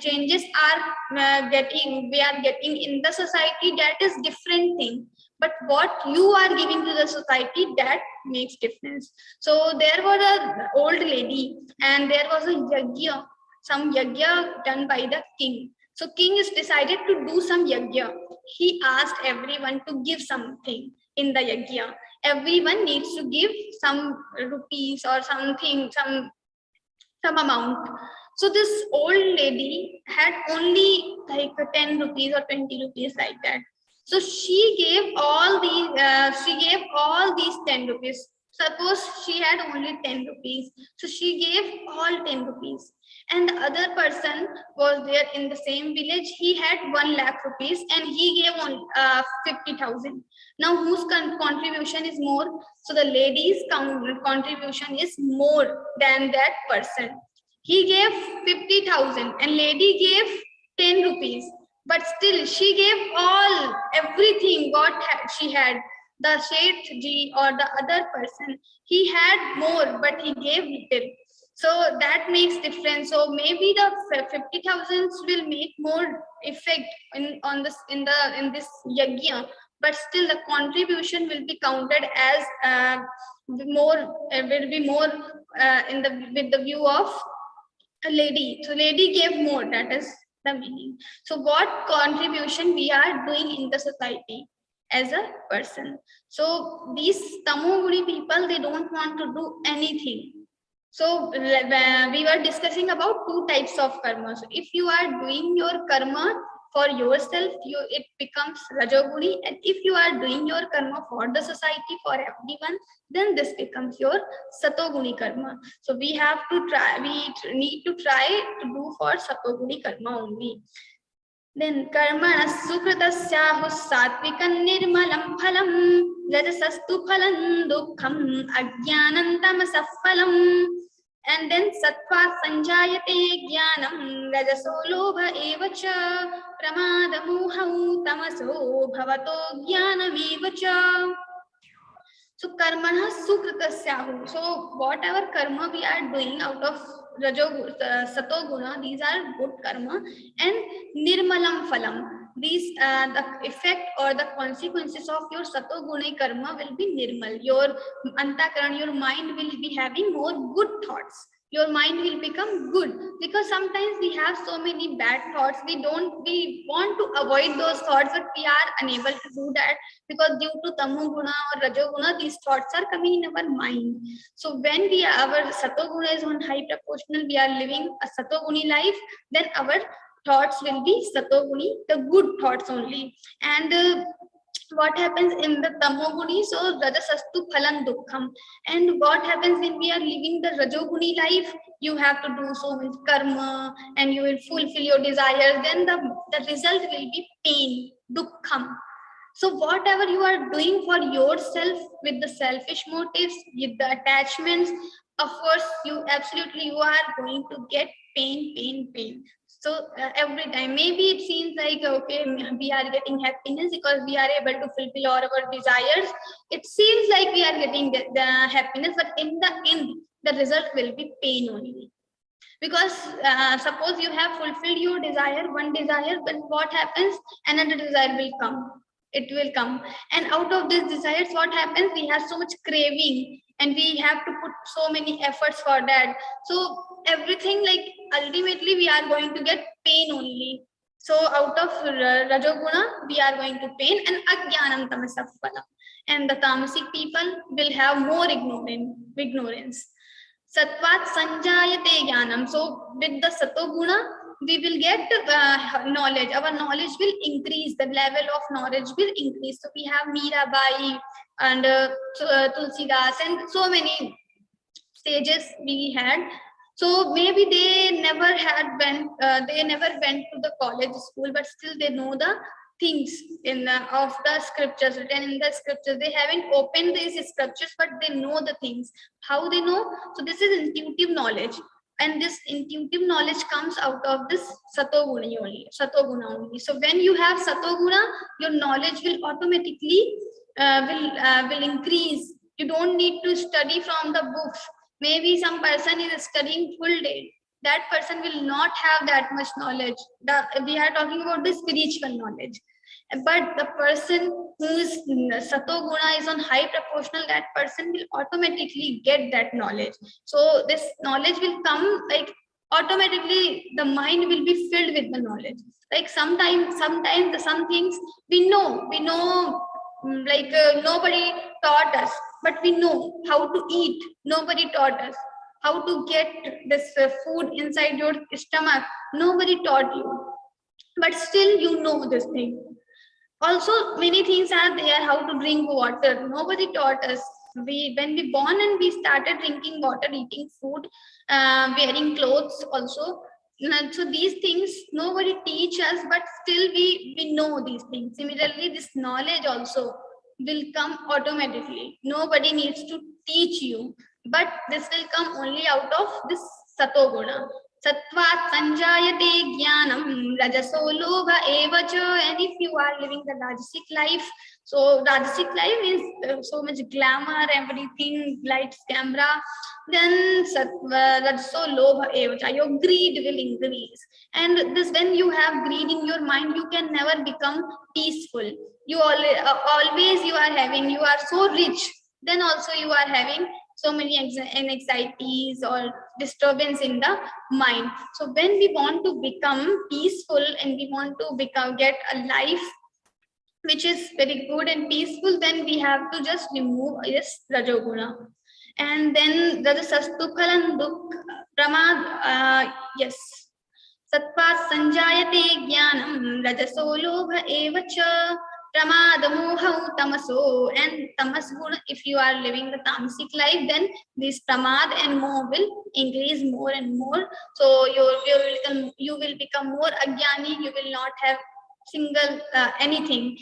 changes are we are getting in the society, that is different thing. But what you are giving to the society, that makes difference. So there was an old lady, and there was a yajna, some yajna done by the king. So king is decided to do some yajna. He asked everyone to give something in the yajna. Everyone needs to give some rupees or something, some amount. So this old lady had only like 10 rupees or 20 rupees, like that. So she gave all these 10 rupees. Suppose she had only 10 rupees. So she gave all 10 rupees. And the other person was there in the same village. He had 1 lakh rupees and he gave on 50,000. Now whose contribution is more? So the lady's contribution is more than that person. He gave 50,000 and lady gave 10 rupees. But still she gave everything what she had. The Sheth ji or the other person, he had more, but he gave little. So that makes difference. So maybe the 50,000 will make more effect in this yajna, but still the contribution will be counted as more, will be more with the view of a lady. So lady gave more, that is the meaning. So what contribution we are doing in the society as a person. So these tamoguni people, they don't want to do anything. So we were discussing about 2 types of karma. So if you are doing your karma for yourself, it becomes rajoguni, and if you are doing your karma for the society, for everyone, then this becomes your satoguni karma. So we have to try, we need to try to do for satoguni karma only. Then karmana sukritasyahu satvikam nirmalam phalam rajasastu phalam dukkham ajnanam tamasah phalam. And then sattva sanjayate jnanam rajaso lobha evacha pramada mohau tamaso bhavato jnanam evacha. So karmana sukritasyahu. So whatever karma we are doing out of satoguna, these are good karma, and nirmalam phalam. These the effect or the consequences of your satoguna karma will be nirmal. Your antakaran, your mind will be having more good thoughts. Your mind will become good, because sometimes we have so many bad thoughts. We want to avoid those thoughts, but we are unable to do that, because due to tamoguna or rajoguna, these thoughts are coming in our mind. So when our satoguna is on high proportional, we are living a satoguni life, then our thoughts will be satoguni, the good thoughts only. And what happens in the tamoguni? So rajasastu phalam dukkham. And what happens when we are living the rajoguni life? You have to do so much karma and you will fulfill your desires. Then the result will be pain, dukkham. So whatever you are doing for yourself with the selfish motives, with the attachments, of course, you are going to get pain. So every time, maybe it seems like, okay, we are getting happiness because we are able to fulfill all our desires. It seems like we are getting the happiness, but in the end, the result will be pain only. Because suppose you have fulfilled your desire, one desire, but what happens? Another desire will come. it will come. And out of this desires, what happens? We have so much craving, and we have to put so many efforts for that. So everything, like ultimately we are going to get pain only. So out of Rajoguna, we are going to pain, and Ajnanam Tamasa Phala. And the tamasic people will have more ignorance. Satvat Sanjayate Jnanam. So with the Satoguna, we will get knowledge. Our knowledge will increase. The level of knowledge will increase. So we have Mirabai and Tulsidas and so many sages we had. So maybe they never went to the college school, but still they know the things of the scriptures, written in the scriptures. They haven't opened these scriptures, but they know the things. How they know? So this is intuitive knowledge, and this intuitive knowledge comes out of this Satoguna only. So when you have Satoguna, your knowledge will automatically will increase. You don't need to study from the books. Maybe some person is studying full day. That person will not have that much knowledge. We are talking about the spiritual knowledge. But the person whose Satoguna is on high proportional, that person will automatically get that knowledge. So this knowledge will come like automatically. The mind will be filled with the knowledge. Like sometimes some things we know like nobody taught us, but we know how to eat. Nobody taught us how to get this food inside your stomach. Nobody taught you, but still you know this thing. Also many things are there, how to drink water. Nobody taught us. When we born and we started drinking water, eating food, wearing clothes also. So these things nobody teach us, but still we know these things. Similarly, this knowledge also will come automatically. Nobody needs to teach you, but this will come only out of this Satoguna. Sattvat sanjayate jnanam rajaso lobha evacha. And if you are living the Rajasic life, so Rajasic life is so much glamour, everything, lights, camera, then rajaso lobha evacha, your greed will increase. And this, when you have greed in your mind, you can never become peaceful. You always you are having, you are so rich, then also you are having so many anxieties or disturbance in the mind. So when we want to become peaceful and we want to get a life which is very good and peaceful, then we have to just remove this Rajoguna. And then Rajasastu Phalan Dukh Pramad, yes. Sattva Sanjayate Jnanam Rajaso Lobha Evacha. Pramad Moha Tamaso. And Tamas Guna, if you are living the tamasic life, then this Pramad and Moha will increase more and more. So you will become more Ajnani. You will not have single anything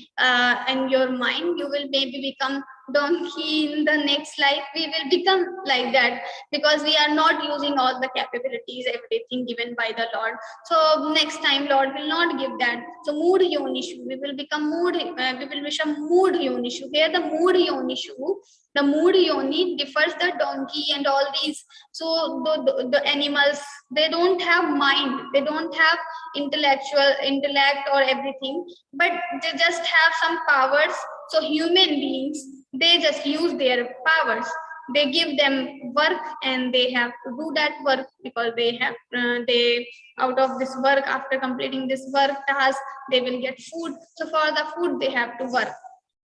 in your mind. You will maybe become donkey in the next life. We will become like that because we are not using all the capabilities, everything given by the Lord. So next time Lord will not give that. So mood yonishu, we will become mood, we will become mood yonishu. Here the mood yonishu, the mood yoni differs the donkey and all these. So the animals, they don't have mind, they don't have intellect or everything, but they just have some powers. So human beings, they just use their powers. They give them work and they have to do that work because they have out of this work, after completing this work task, they will get food. So for the food they have to work.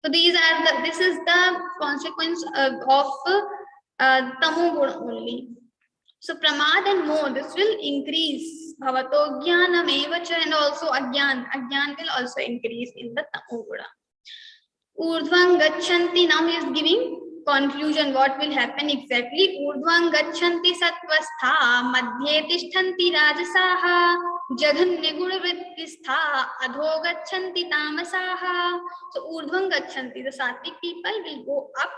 So this is the consequence of tamu guna only. So pramad and moh, this will increase. Bhavato jnanam evacha, and also ajnan will also increase in the tamu guna. Urdhvam gachanti, now he is giving conclusion what will happen exactly. Urdhvam gachanti satvastha madhye tishtanti rajasaha jaganya gunavrittistha adho gachanti tamasaha. So urdhvam gachanti, the sattvic people will go up,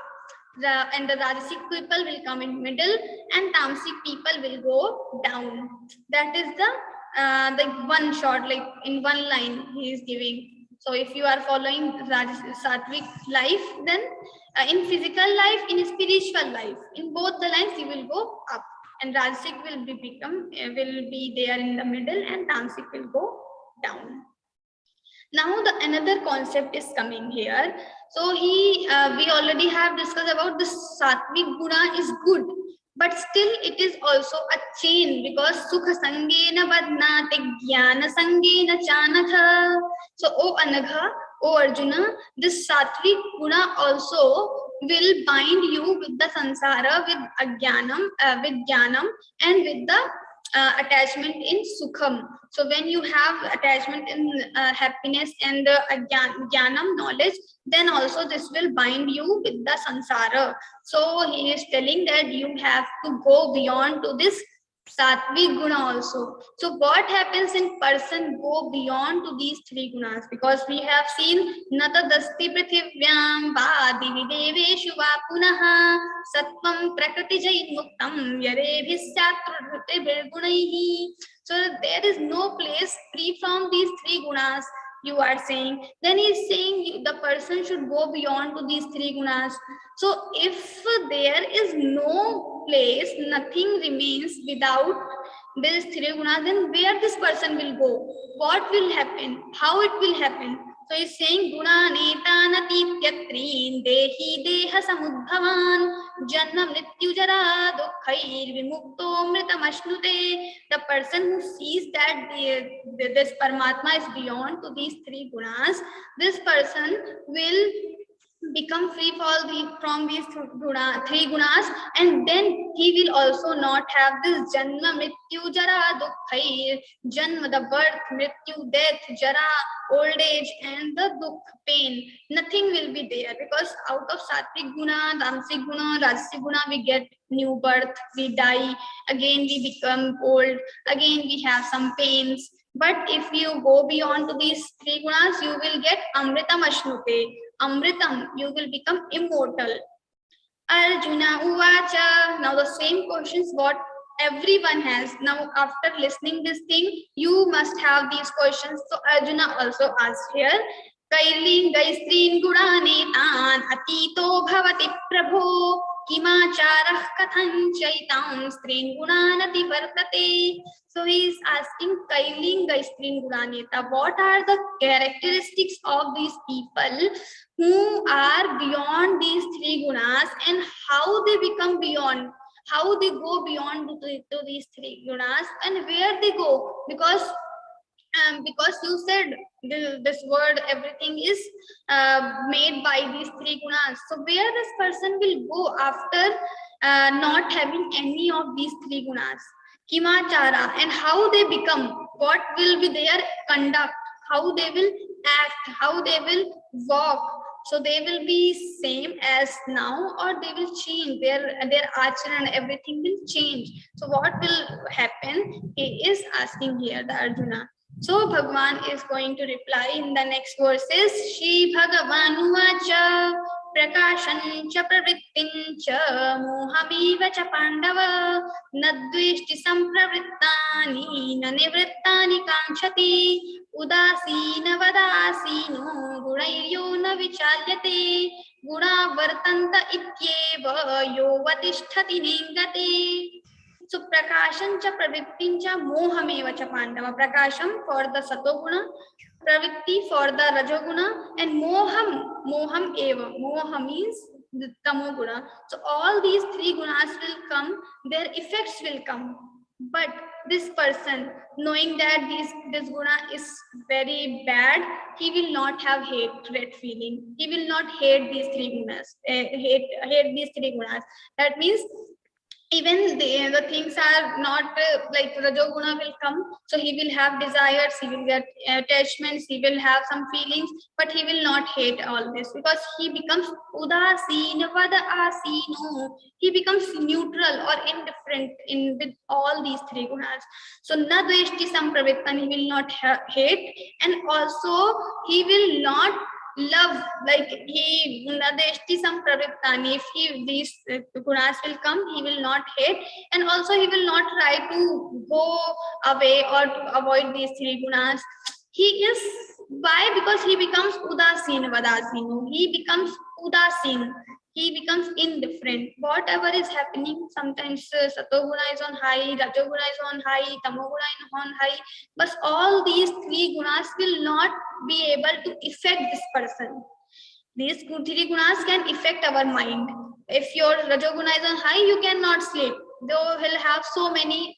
and the rajasic people will come in middle, and tamasic people will go down. That is the one shot, like in one line he is giving. So if you are following sattvic life, then in physical life, in spiritual life, in both the lines you will go up, and rajasic will be there in the middle, and tamasic will go down. Now the another concept is coming here. So we already have discussed about this sattvic guna is good, but still it is also a chain, because sukha sangena badnate jnana sangena chanatha. So O Anagha, O Arjuna, this sattvic guna also will bind you with the sansara, with ajnanam, with jnanam, and with the attachment in sukham. So when you have attachment in happiness and jnanam, knowledge, then also this will bind you with the sansara. So he is telling that you have to go beyond to this sattvic guna also. So what happens in person go beyond to these three gunas? Because we have seen natadasti prithivyam va divi deveshu va punaha sattvam prakriti jaimuktam yarebhisyatruti virgunaihi. So there is no place free from these three gunas, you are saying. Then he is saying the person should go beyond to these three gunas. So if there is no place, nothing remains without these three gunas, then where this person will go? What will happen? How it will happen? So he's saying guna netanatityatriin dehi deha samudbhavan janma mrityu jara dukkhair vimukto mritamashnute. The person who sees that this Paramatma is beyond to these three gunas, this person will become free from these three gunas, and then he will also not have this janma mrityu jara dukkhair, janma, the birth, mrityu, death, jara, old age, and the dukh, pain. Nothing will be there, because out of sattvic guna, tamasic guna, rajasic guna, we get new birth, we die, again we become old, again we have some pains. But if you go beyond to these three gunas, you will get amritam ashnute. Amritam, you will become immortal. Arjuna uvacha. Now the same questions what everyone has. Now after listening this thing, you must have these questions. So Arjuna also asked here. Kailingai strin gudanetan atito bhavati prabho kimacharah kathan chaitam strin gudanati vartate. So he is asking Kailingai strin gudaneta, what are the characteristics of these people who are beyond these three gunas, and how they become beyond, how they go beyond to these three gunas, and where they go? Because you said this word, everything is made by these three gunas. So where this person will go after not having any of these three gunas? Kimachara, and how they become, what will be their conduct, how they will act, how they will walk. So they will be same as now, or they will change, their achara and everything will change. So what will happen? He is asking here, the Arjuna. So Bhagavan is going to reply in the next verses. Shri Bhagavan uvacha prakashancha pravrittincha mohamiva cha pandava nadveshti sampravrittani na nivrittani kankshati udasina vadasino gunayyo na vichalyate guna vartanta ityeva yo vatisthati ningate. So prakasham cha pravrittim cha mohameva cha pandava. Prakasham for the satoguna, pravitti for the rajoguna, and moham eva. Moha means the tamoguna. So all these three gunas will come, their effects will come. But this person, knowing that this guna is very bad, he will not have hatred feeling. He will not hate these three gunas. Hate these three gunas. That means even the things are not like rajoguna will come, so he will have desires, he will get attachments, he will have some feelings, but he will not hate all this, because he becomes udasina vadasino, he becomes neutral or indifferent in with all these three gunas. So nadveshti sampravittan, he will not hate, and also he will not love, like he nadeshti sampravittani, if these gunas will come, he will not hate, and also he will not try to go away or to avoid these three gunas. He is, why? Because he becomes udasin vadasino, he becomes udasin, he becomes indifferent. Whatever is happening, sometimes Satoguna is on high, Rajoguna is on high, Tamoguna is on high, but all these three gunas will not be able to affect this person. These three gunas can affect our mind. If your Rajoguna is on high, you cannot sleep. Though he'll have so many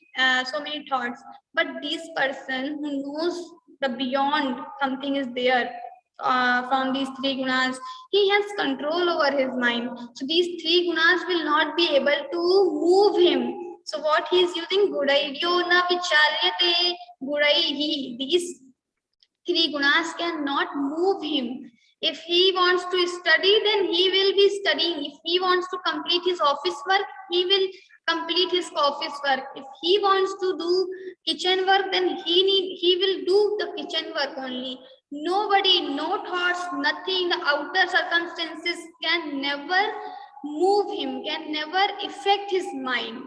thoughts. But this person who knows the beyond something is there from these three gunas, he has control over his mind. So these three gunas will not be able to move him. So what he is using, Gudaidyo na vicharyate, Gudai, these three gunas cannot move him. If he wants to study, then he will be studying. If he wants to complete his office work, he will complete his office work. If he wants to do kitchen work, then he will do the kitchen work only. Nobody, no thoughts, nothing, the outer circumstances can never move him, can never affect his mind.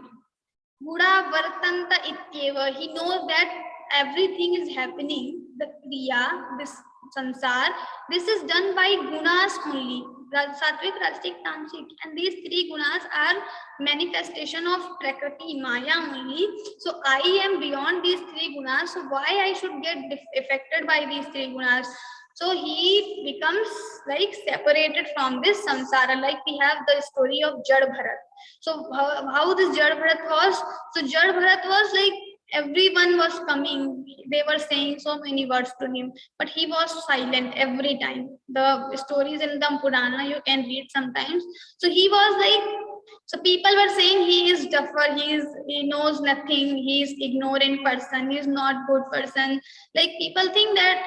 Buddha Vartanta Ityeva, he knows that everything is happening, the Kriya, this Sansar, this is done by gunas only. Sattvic, Rajasic, Tamasic, and these three gunas are manifestation of Prakriti, Maya only. So I am beyond these three gunas. So why I should get affected by these three gunas? So he becomes like separated from this samsara. Like we have the story of Jad Bharat. So how this Jad Bharat was? So Jad Bharat was like everyone was coming, they were saying so many words to him, but he was silent every time. The stories in the Purana you can read sometimes. So he was like, so people were saying he is duffer, he knows nothing, he is ignorant person, he is not good person. Like people think that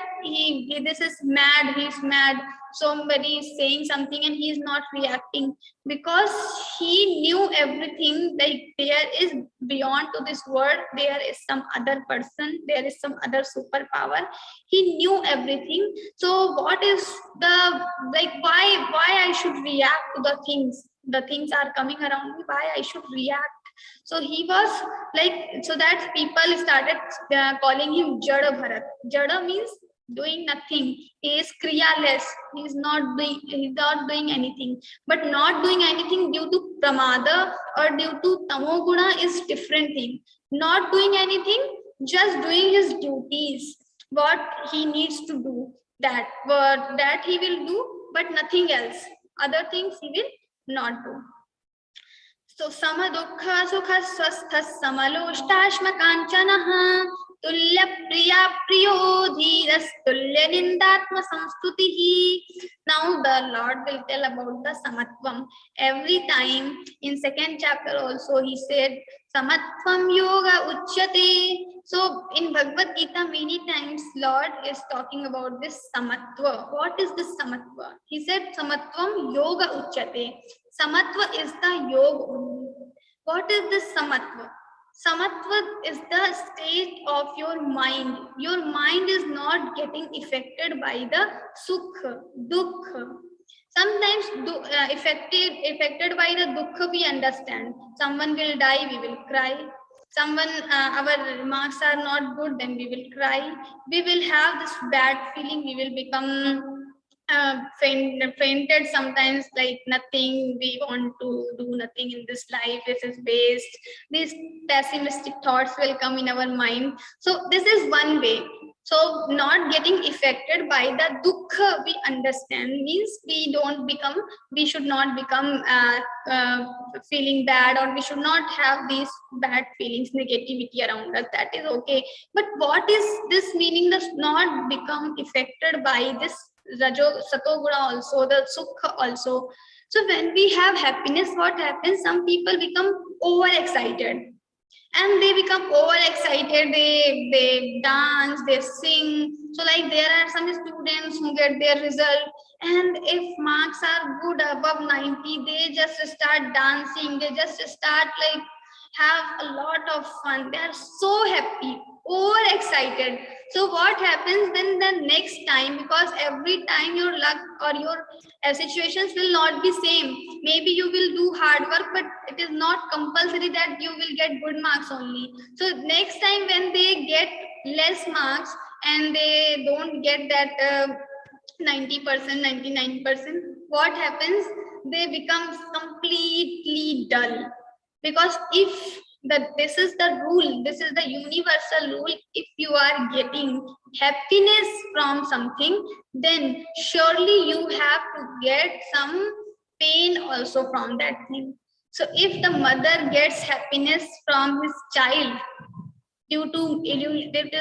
this is mad, he is mad. Somebody is saying something and he is not reacting because he knew everything. Like there is beyond to this world, there is some other person, there is some other superpower. He knew everything. So what is the, like, why I should react to the things? The things are coming around me, why I should react? So he was like, so that people started calling him Jada Bharat. Jada means doing nothing. He is kriyaless. He's not doing anything. But not doing anything due to pramada or due to tamoguna is different thing. Not doing anything, just doing his duties, what he needs to do, that he will do, but nothing else. Other things he will not do. So sama dukkha sukha swastha samaloshtasma kanchanaha tulya priya priyo dhiras tulya nindatma samstutihi. Now the Lord will tell about the samatvam. Every time in second chapter also he said samatvam yoga uchyate. So in Bhagavad Gita many times Lord is talking about this samatva. What is this samatva? He said samatvam yoga uchyate. Samatva is the yoga. What is this samatva? Samatva is the state of your mind. Your mind is not getting affected by the sukha, dukkha. Sometimes affected by the dukkha we understand. Someone will die, we will cry. Someone, our marks are not good, then we will cry. We will have this bad feeling, we will become fainted sometimes, like nothing, we want to do nothing in this life, this is waste. These pessimistic thoughts will come in our mind. So this is one way. So not getting affected by the dukkha we understand means we should not become feeling bad, or we should not have these bad feelings, negativity around us. That is okay. But what is this meaning, does not become affected by this satoguna also, the sukha also? So when we have happiness, what happens? Some people become overexcited. And they become overexcited, they dance, they sing. So like there are some students who get their result, and if marks are good above 90, they just start dancing, they just start like have a lot of fun. They are so happy, overexcited. So what happens then the next time? Because every time your luck or your situations will not be same. Maybe you will do hard work, but it is not compulsory that you will get good marks only. So next time when they get less marks and they don't get that 90%, 99%, what happens? they become completely dull. Because if this is the rule, this is the universal rule, if you are getting happiness from something, then surely you have to get some pain also from that thing. So if the mother gets happiness from his child due to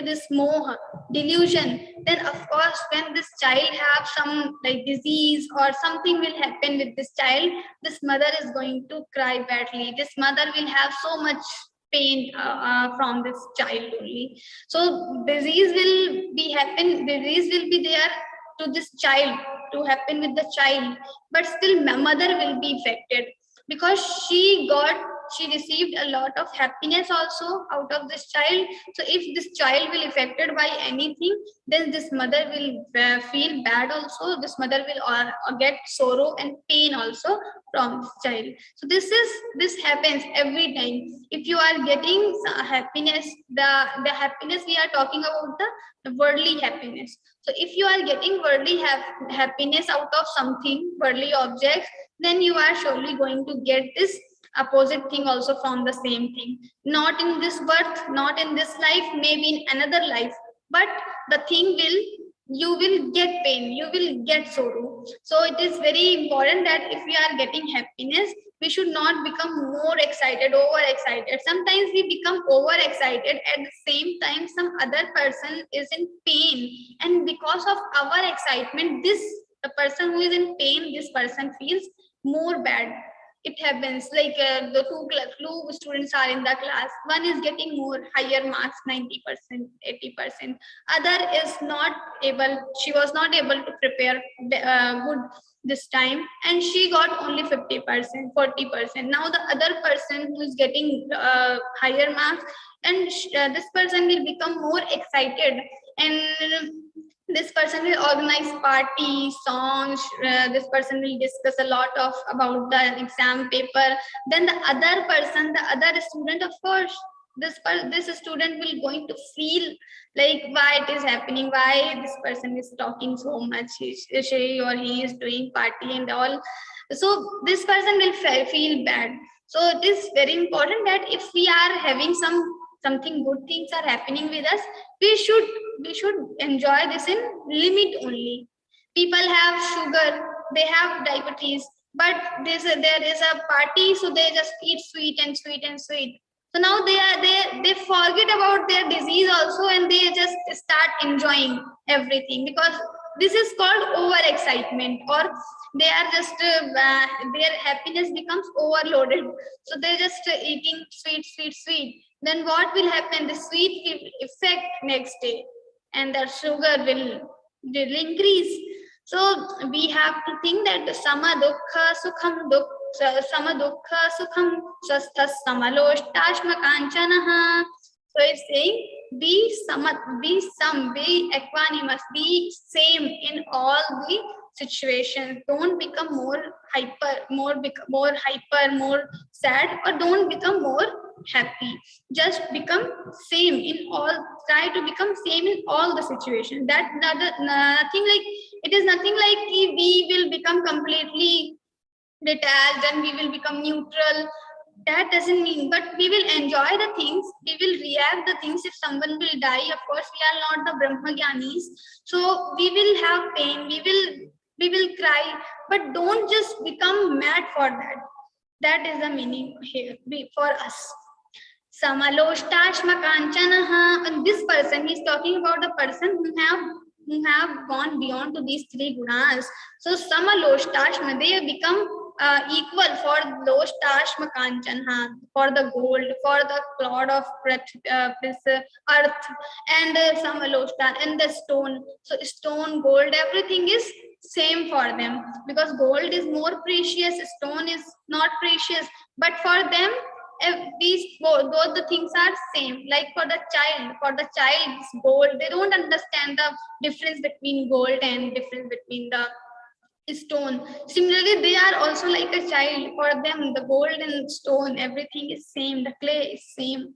this moha, delusion, then of course when this child have some like disease or something will happen with this child, this mother is going to cry badly. This mother will have so much pain from this child only. So disease will be there to this child, to happen with the child, but still mother will be affected, because she received a lot of happiness also out of this child. So if this child will affected by anything, then this mother will feel bad also. This mother will get sorrow and pain also from this child. So this happens every time. If you are getting happiness, the happiness we are talking about, the worldly happiness. So if you are getting worldly happiness out of something, worldly objects, then you are surely going to get this opposite thing also from the same thing. Not in this birth, not in this life, maybe in another life, but the thing you will get pain, you will get sorrow. So it is very important that if we are getting happiness, we should not become more excited, overexcited. Sometimes we become overexcited, at the same time some other person is in pain, and because of our excitement, the person who is in pain, this person feels more bad. It happens like the two students are in the class. One is getting more higher marks, 90%, 80%. Other is not able. She was not able to prepare good this time, and she got only 50%, 40%. Now the other person who is getting higher marks, and this person will become more excited, and this person will organize party songs. This person will discuss a lot about the exam paper. Then the other person, the other student, of course, this student will going to feel like why it is happening, why this person is talking so much, she or he is doing party and all. So this person will feel bad. So it is very important that if we are having something good things are happening with us, we should enjoy this in limit only. People have sugar, they have diabetes, but there is a party, so they just eat sweet and sweet and sweet. So now they forget about their disease also, and they just start enjoying everything, because this is called overexcitement, or they are just their happiness becomes overloaded. So they're just eating sweet. Then what will happen? The sweet will affect next day, and the sugar will increase. So we have to think that sama dukkha sukham swasthas samaloštāśma kanchanaha. So it's saying be equanimous, be same in all the situations. Don't become more hyper, more sad, or don't become more happy. Just become same in all. Try to become same in all the situations. That nothing like it is nothing like we will become completely detached and we will become neutral. That doesn't mean, but we will enjoy the things, we will react the things. If someone will die, of course we are not the Brahmagyanis, so we will have pain, we will cry, but don't just become mad for that. That is the meaning here for us. Samaloštāśma kanchanaha. And this person, he is talking about the person who have gone beyond to these three gunas. So samaloštāśma, they become equal for loštāśma kanchanha, for the gold, for the clod of this earth, and samaloštā, and the stone. So stone, gold, everything is same for them, because gold is more precious, stone is not precious. But for them, both the things are same. Like for the child, it's gold. They don't understand the difference between gold and difference between the stone. Similarly, they are also like a child. For them, the gold and stone, everything is same. The clay is same.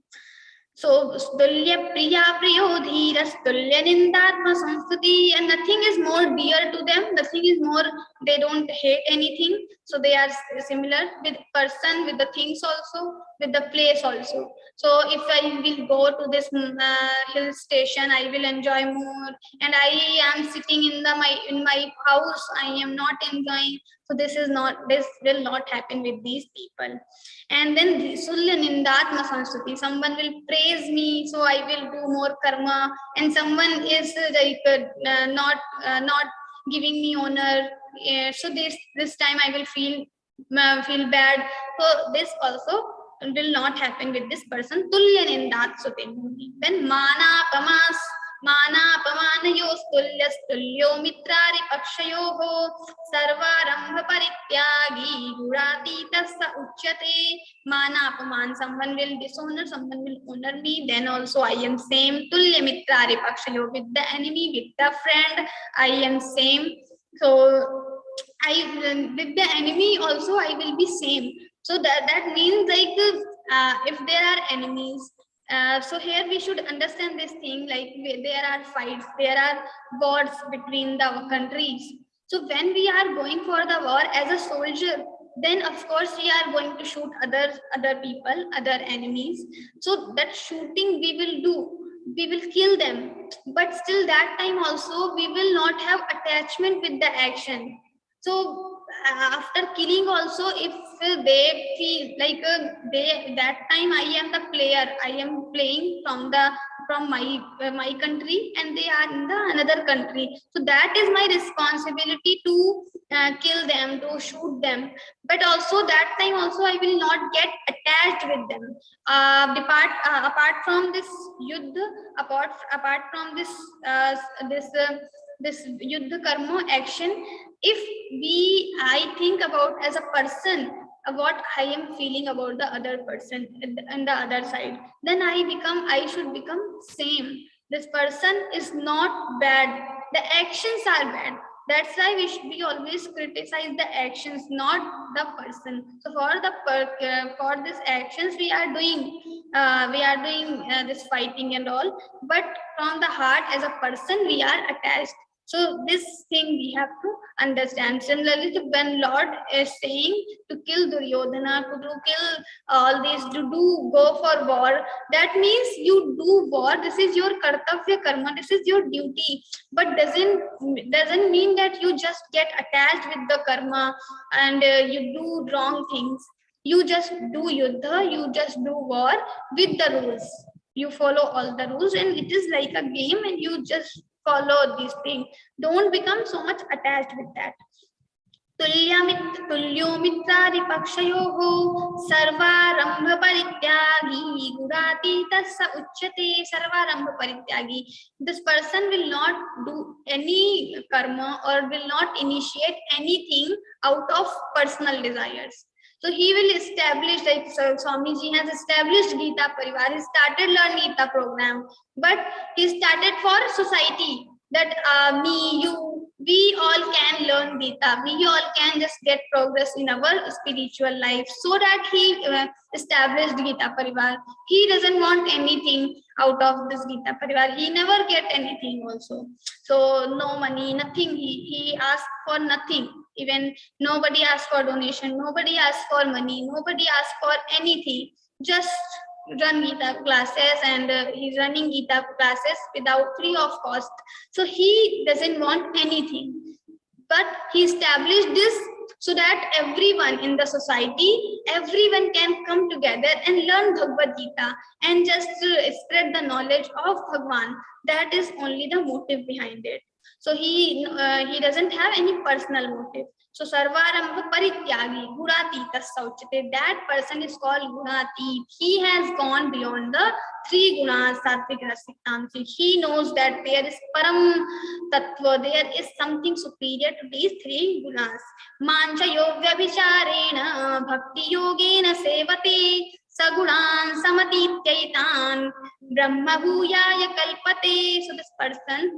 So Stulya Priya Priyo Dhira Stulya Nindatma Samstuti, and nothing is more dear to them, nothing is more, they don't hate anything. So they are similar with person, with the things also, with the place also. So if I will go to this hill station, I will enjoy more, and I am sitting in my house, I am not enjoying. So this will not happen with these people. And then Sulya Nindatma Sanskruti, someone will praise me, so I will do more karma, and someone is not giving me honor, so this time I will feel bad. So this also will not happen with this person. Tulya Nindat Sute. Then Mana Pamanayo Stulya Stulyo Mitrari Pakshayoho Sarvarambha Parityagi Guratita Sa Uchyate. Mana Apaman, someone will dishonor, someone will honor me, then also I am same. Tulya Mitrari Pakshayo, with the enemy, with the friend, I am same. So with the enemy also I will be same. So that means like if there are enemies, so here we should understand this thing, like there are fights, there are wars between the countries. So when we are going for the war as a soldier, then of course we are going to shoot other people, other enemies. So that shooting we will do, we will kill them, but still that time also we will not have attachment with the action. So after killing also, if they feel like that time I am the player, I am playing from my country, and they are in the another country, so that is my responsibility to kill them, to shoot them. But also that time also I will not get attached with them. Apart from this yuddha, apart from this yuddha karma action, if I think about as a person what I am feeling about the other person and the other side, then I should become same. This person is not bad, the actions are bad. That's why we always criticize the actions, not the person. So for these actions we are doing this fighting and all, but from the heart as a person we are attached. So this thing we have to understand. Similarly, when Lord is saying to kill Duryodhana, to kill all these, to go for war, that means you do war. This is your kartavya karma. This is your duty. But doesn't mean that you just get attached with the karma and you do wrong things. You just do yuddha. You just do war with the rules. You follow all the rules, and it is like a game, and you just follow these things. Don't become so much attached with that. Tulyo mitrari pakshayoho sarvarambha parityagi guratita sa uchyate. Sarvarambha parityagi. This person will not do any karma or will not initiate anything out of personal desires. So he will establish, like Swamiji has established Geeta Parivar. He started Learn Geeta program, but he started for society, that me, you, we all can learn Geeta. We all can just get progress in our spiritual life. So that he established Geeta Parivar. He doesn't want anything out of this Geeta Parivar. He never get anything also. So no money, nothing. He asked for nothing. Even nobody asked for donation, nobody asked for money, nobody asked for anything. Just run Geeta classes, and he's running Geeta classes without free of cost. So he doesn't want anything, but he established this so that everyone in the society, everyone can come together and learn Bhagavad Gita and just spread the knowledge of Bhagwan. That is only the motive behind it. So he doesn't have any personal motive. So sarvarambha parityagi guratita sauchate. That person is called gunatit. He has gone beyond the three gunas, sattvic, rasik, tamasic. He knows that there is param tattva, there is something superior to these three gunas. Mancha yogya vicharena bhakti yogena sevate sagunan samatityaitan brahma bhuyaya kalpate. So this person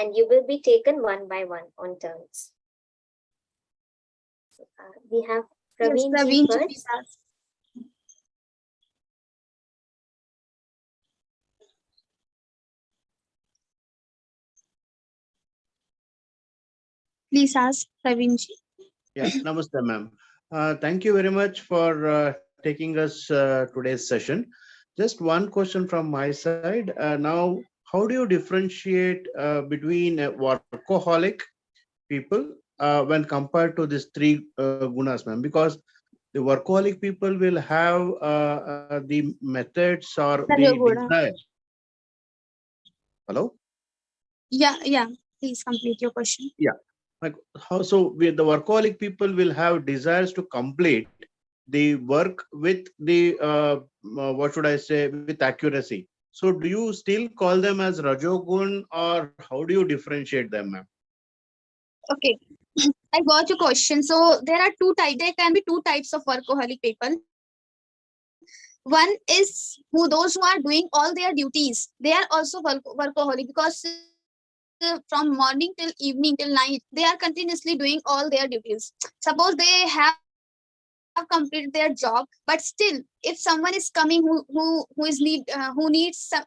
and you will be taken one by one on turns. We have Praveen ji first. Please ask Praveen ji. Yeah, namaste, ma'am. Thank you very much for taking us today's session. Just one question from my side. Now, how do you differentiate between workaholic people when compared to these three gunas, ma'am? Because the workaholic people will have the methods or the desire. Hello? Yeah. Please complete your question. Yeah. Like how so the workaholic people will have desires to complete the work with the what should I say, with accuracy. So do you still call them as rajogun, or how do you differentiate them, ma'am? Okay. I got your question. So there are two types. There can be two types of workaholic people. One is those who are doing all their duties. They are also workaholic because from morning till evening till night, they are continuously doing all their duties. Suppose they have completed their job, but still, if someone is coming who needs some,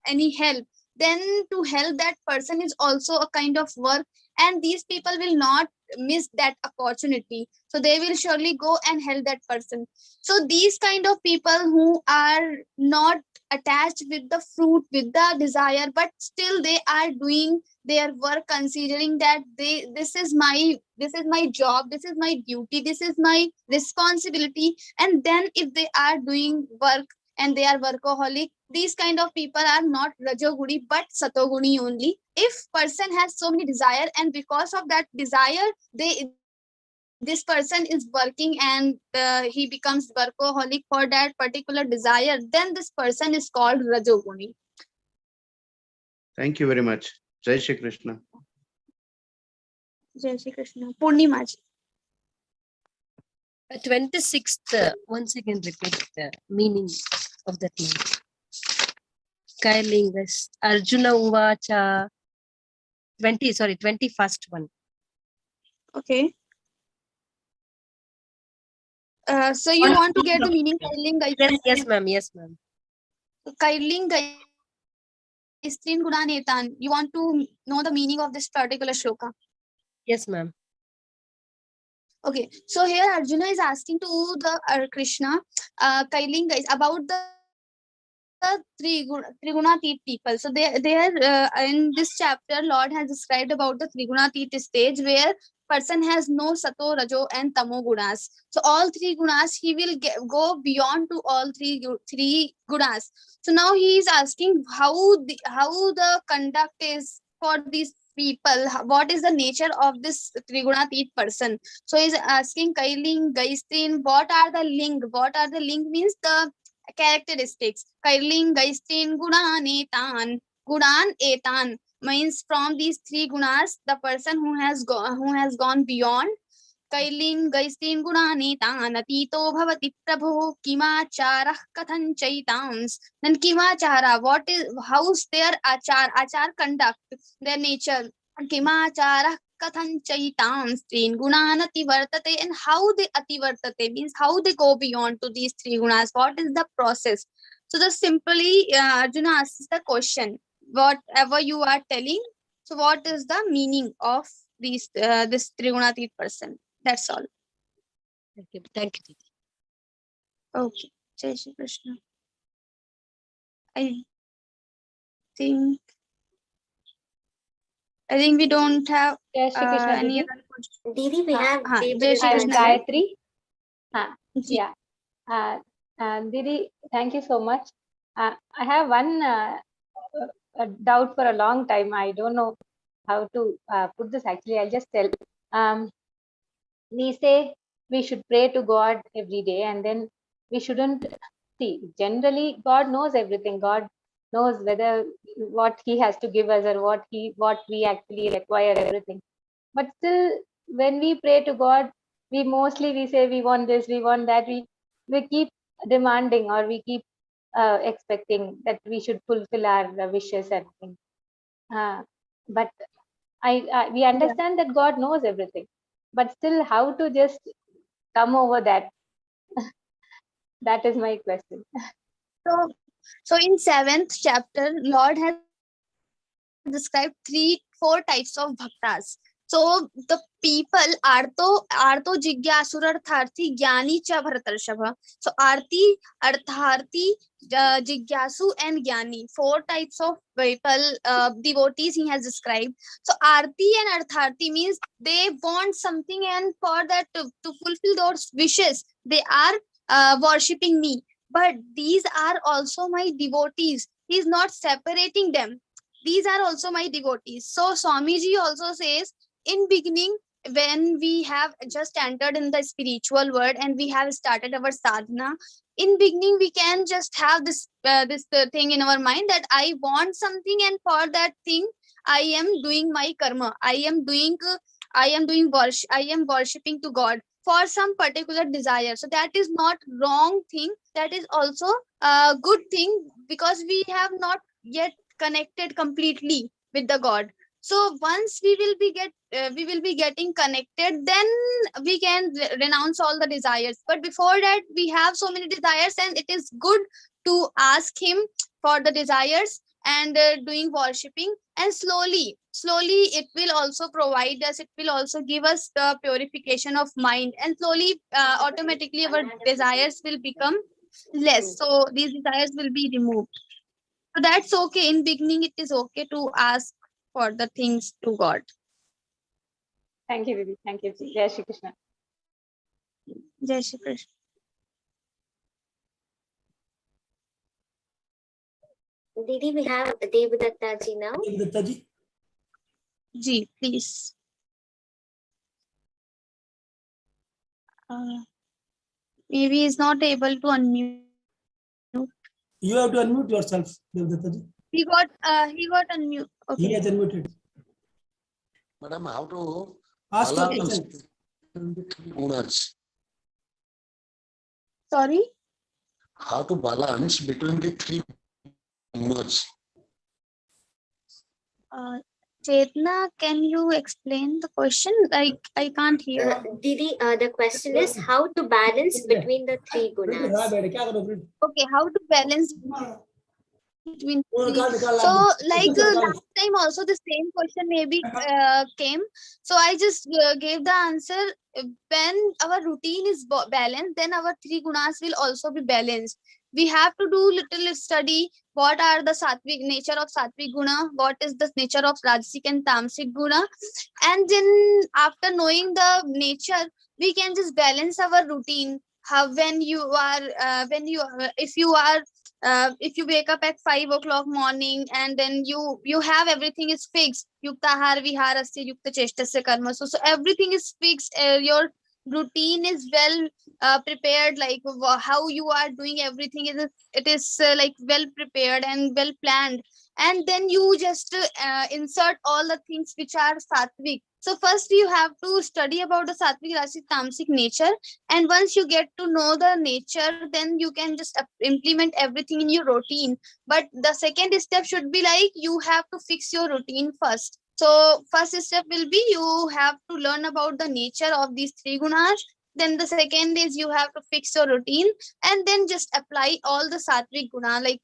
any help, then to help that person is also a kind of work, and these people will not miss that opportunity, so they will surely go and help that person. So these kind of people who are not attached with the fruit, with the desire, but still they are doing their work considering that this is my job, this is my duty, this is my responsibility, and then if they are doing work and they are workaholic, these kind of people are not rajoguni but satoguni only. If person has so many desire, and because of that desire this person is working and he becomes workaholic for that particular desire, then this person is called rajoguni. Thank you very much. Jai Shri Krishna. Jai Shri Krishna. Purnima ji. 26th, once again repeat the meaning of that name. Kailingas, Arjuna Uvacha, 21st one. Okay. So you want to get the meaning? Yes, ma'am. Yes, ma'am. Kailinga Istrin Gudanetan. You want to know the meaning of this particular shloka? Yes, ma'am. Okay, so here Arjuna is asking to the Krishna, Kailinga is about the Trigunatit people. So they are in this chapter, Lord has described about the Trigunatit stage where person has no sato, rajo, and tamo gunas. So all three gunas he will go beyond to all three gunas. So now he is asking how the conduct is for these people. What is the nature of this Trigunatit person? So he is asking Kailing, Gaistin, what are the ling? What are the ling means the characteristics. Kailing, Gaistin, Gunan, Etan. Gunan, Etan means from these three gunas, the person who has gone beyond. Kailing, Gaistin, Gunan, Etan. Atito bhavati prabhu kimacharah kathan chaitans. Then kimachara, how's their achar? Achar conduct, their nature. Kimachara kathan chaitans trin gunan ativartate, and how they ativartate means how they go beyond to these three gunas. What is the process? So the simply Arjuna asks the question, whatever you are telling, so what is the meaning of these this Trigunatit person? That's all. Thank you. Thank you. Okay. Jai Shri Krishna. I think we don't have Jai Shri Krishna, any Didi. other question. Didi, we have Jai Shri I am Krishna. Gayatri. Ji. Yeah. Didi, thank you so much. I have one a doubt for a long time. I don't know how to put this actually. I'll just tell. We say we should pray to God every day, and then we shouldn't see. Generally, God knows everything. God knows whether what He has to give us or what we actually require, everything. But still, when we pray to God, we say we want this, we want that. We keep demanding, or we keep expecting that we should fulfill our wishes and things. But we understand that God knows everything, but still how to just come over that? That is my question. So in 7th chapter, Lord has described 4 types of bhaktas. So the people arto jigyasur jnani cha bharatarshava. So arti, artharti, jigyasu and jnani. 4 types of people, devotees he has described. So arti and artharti means they want something, and for that to fulfill those wishes, they are worshipping me. But these are also my devotees. He is not separating them. These are also my devotees. So Swamiji also says, in beginning, when we have just entered in the spiritual world and we have started our sadhana, in beginning we can just have this thing in our mind that I want something, and for that thing I am doing my karma. I am worshipping to God for some particular desire. So that is not wrong thing. That is also a good thing, because we have not yet connected completely with the God. So once we will be getting connected, then we can renounce all the desires. But before that, we have so many desires, and it is good to ask him for the desires and doing worshipping, and slowly it will also provide us, it will also give us the purification of mind, and slowly automatically our desires will become less. So these desires will be removed. So that's okay. In beginning, it is okay to ask for the things to God. Thank you, Didi. Thank you. Jai Shri Krishna. Jai Shri Krishna. Didi, we have Devadatta ji now. Ji, please. Maybe he's not able to unmute. You have to unmute yourself, Devadatta ji. He got unmute. Okay. He has unmuted. Madam, how to Ask your balance question. between the 3 gunas? Sorry. How to balance between the 3 gunas? Chetna, can you explain the question? Like, I can't hear. Didi, the question is how to balance between the 3 gunas. Okay, how to balance between 3. So, like last time also the same question maybe came. So I just gave the answer. When our routine is balanced, then our 3 gunas will also be balanced. We have to do little study. What are the sattvic nature of sattvic guna? What is the nature of rajasic and tamasic guna? And then after knowing the nature, we can just balance our routine. How when you are if you wake up at 5 o'clock morning, and then you have everything is fixed, yuktahar viharasya yukta cheshtasya karma, so everything is fixed, your routine is well prepared, like how you are doing everything is it is like well prepared and well planned, and then you just insert all the things which are sattvic. So first you have to study about the sattvic, rajasic, tamasic nature, and once you get to know the nature, then you can just implement everything in your routine. But the second step should be like you have to fix your routine first. So first step will be you have to learn about the nature of these 3 gunas. Then the second is you have to fix your routine, and then just apply all the sattvic guna, like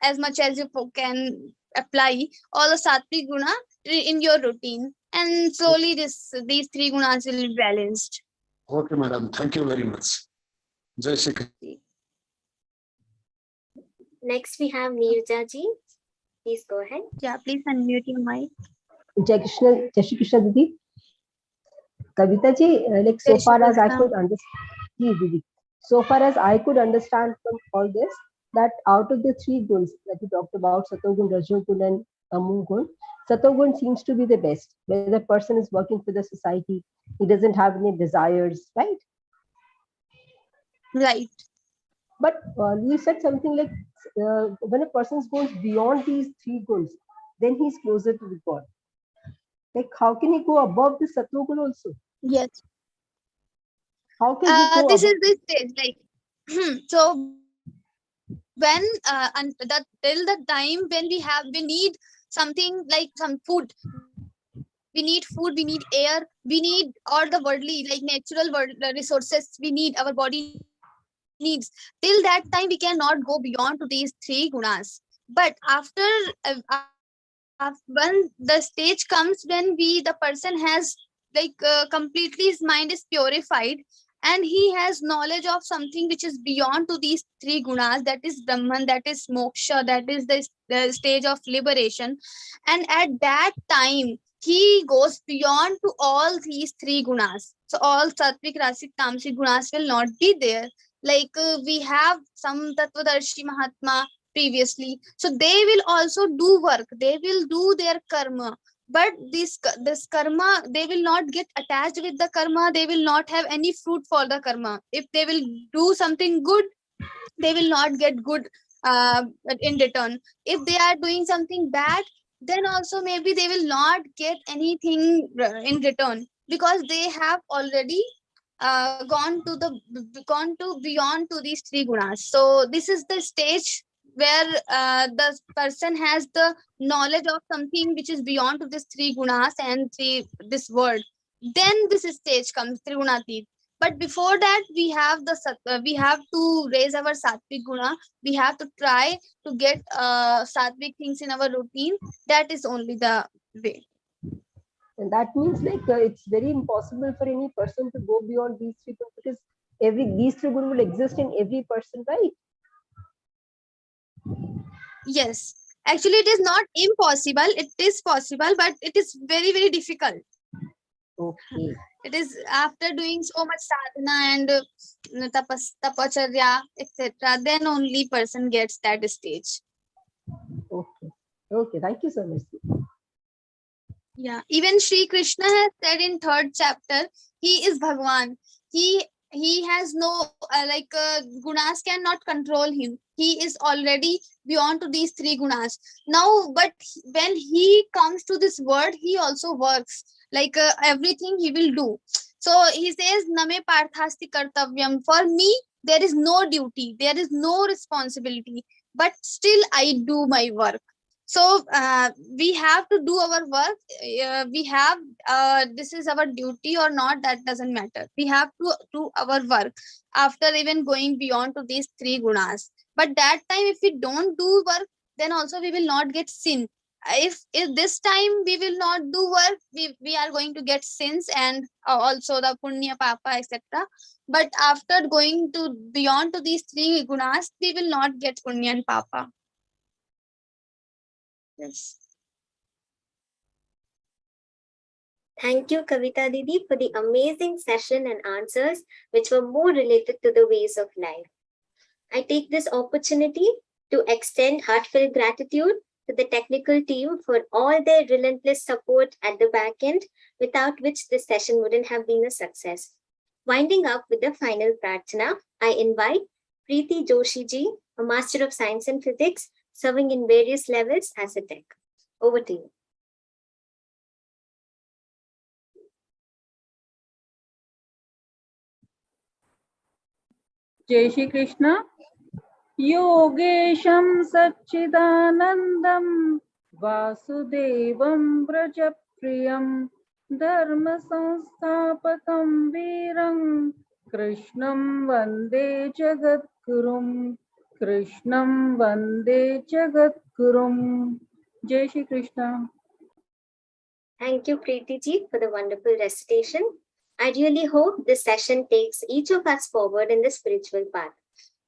as much as you can apply all the sattvic guna in your routine, and slowly these 3 gunas will be balanced. Okay, madam. Thank you very much. Jai Shri Krishna. Next, we have Neerja ji. Please go ahead. Yeah, please unmute your mic. Jai Shri Krishna, Didi. Kavita ji, like so far as I could understand, so far as I could understand from all this, that out of the 3 guns that you talked about, Satogun, Rajogun, and Tamogun, Satogun seems to be the best. Where the person is working for the society, he doesn't have any desires, right? Right. But you said something like when a person goes beyond these 3 guns, then he's closer to the God. Like, how can he go above the Satogun also? Yes. How can he go this above? is the stage, like so when till the time when we need something like some food. We need food, we need air, we need all the worldly, like natural resources we need, our body needs. Till that time, we cannot go beyond to these three gunas. But after when the stage comes when the person has completely his mind is purified and he has knowledge of something which is beyond to these three gunas, that is Brahman, that is moksha, that is the stage of liberation. And at that time, he goes beyond to all these three gunas. So all sattvic, rasic, tamasic gunas will not be there. We have some Tattvadarshi Mahatma previously. So they will also do work. They will do their karma. But this karma, they will not get attached with the karma. They will not have any fruit for the karma. If they will do something good, they will not get good in return. If they are doing something bad, then also maybe they will not get anything in return, because they have already gone to beyond to these three gunas. So this is the stage where the person has the knowledge of something which is beyond to these three gunas and this world. Then this stage comes Trigunatit. But before that, we have we have to raise our sattvic guna. We have to try to get sattvic things in our routine. That is only the way. And that means it's very impossible for any person to go beyond these three gunas, because these three gunas will exist in every person, right? Yes, actually it is not impossible. It is possible, but it is very, very difficult. Okay. It is after doing so much sadhana and tapacharya, etc. Then only person gets that stage. Okay. Okay. Thank you so much. Yeah. Even Shri Krishna has said in 3rd chapter, he is Bhagwan. He has no gunas cannot control him. He is already beyond to these three gunas. Now, but when he comes to this world, he also works. Everything he will do. So he says, Name parthasti kartavyam. For me, there is no duty, there is no responsibility, but still I do my work. So we have to do our work. We have this is our duty or not, that doesn't matter. We have to do our work after even going beyond to these three gunas. But that time, if we don't do work, then also we will not get sin. If this time we will not do work, we are going to get sins and also the punya, papa, etc. But after going to beyond to these three gunas, we will not get punya and papa. Yes. Thank you, Kavita Didi, for the amazing session and answers, which were more related to the ways of life. I take this opportunity to extend heartfelt gratitude to the technical team for all their relentless support at the back end, without which this session wouldn't have been a success. Winding up with the final prarthana, I invite Preeti Joshi ji, a Master of Science and Physics, serving in various levels as a tech. Over to you. Jai Shri Krishna. Yogesham Satchidanandam Vasudevam Brajapriyam Dharma Sansthapatam Veeram Krishnam Vande Jagadgurum. Krishnam Vande Jagadgurum. Jai Shri Krishna. Thank you, Preeti ji, for the wonderful recitation. I really hope this session takes each of us forward in the spiritual path.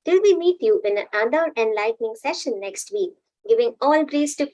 Till we meet you in another enlightening session next week, giving all grace to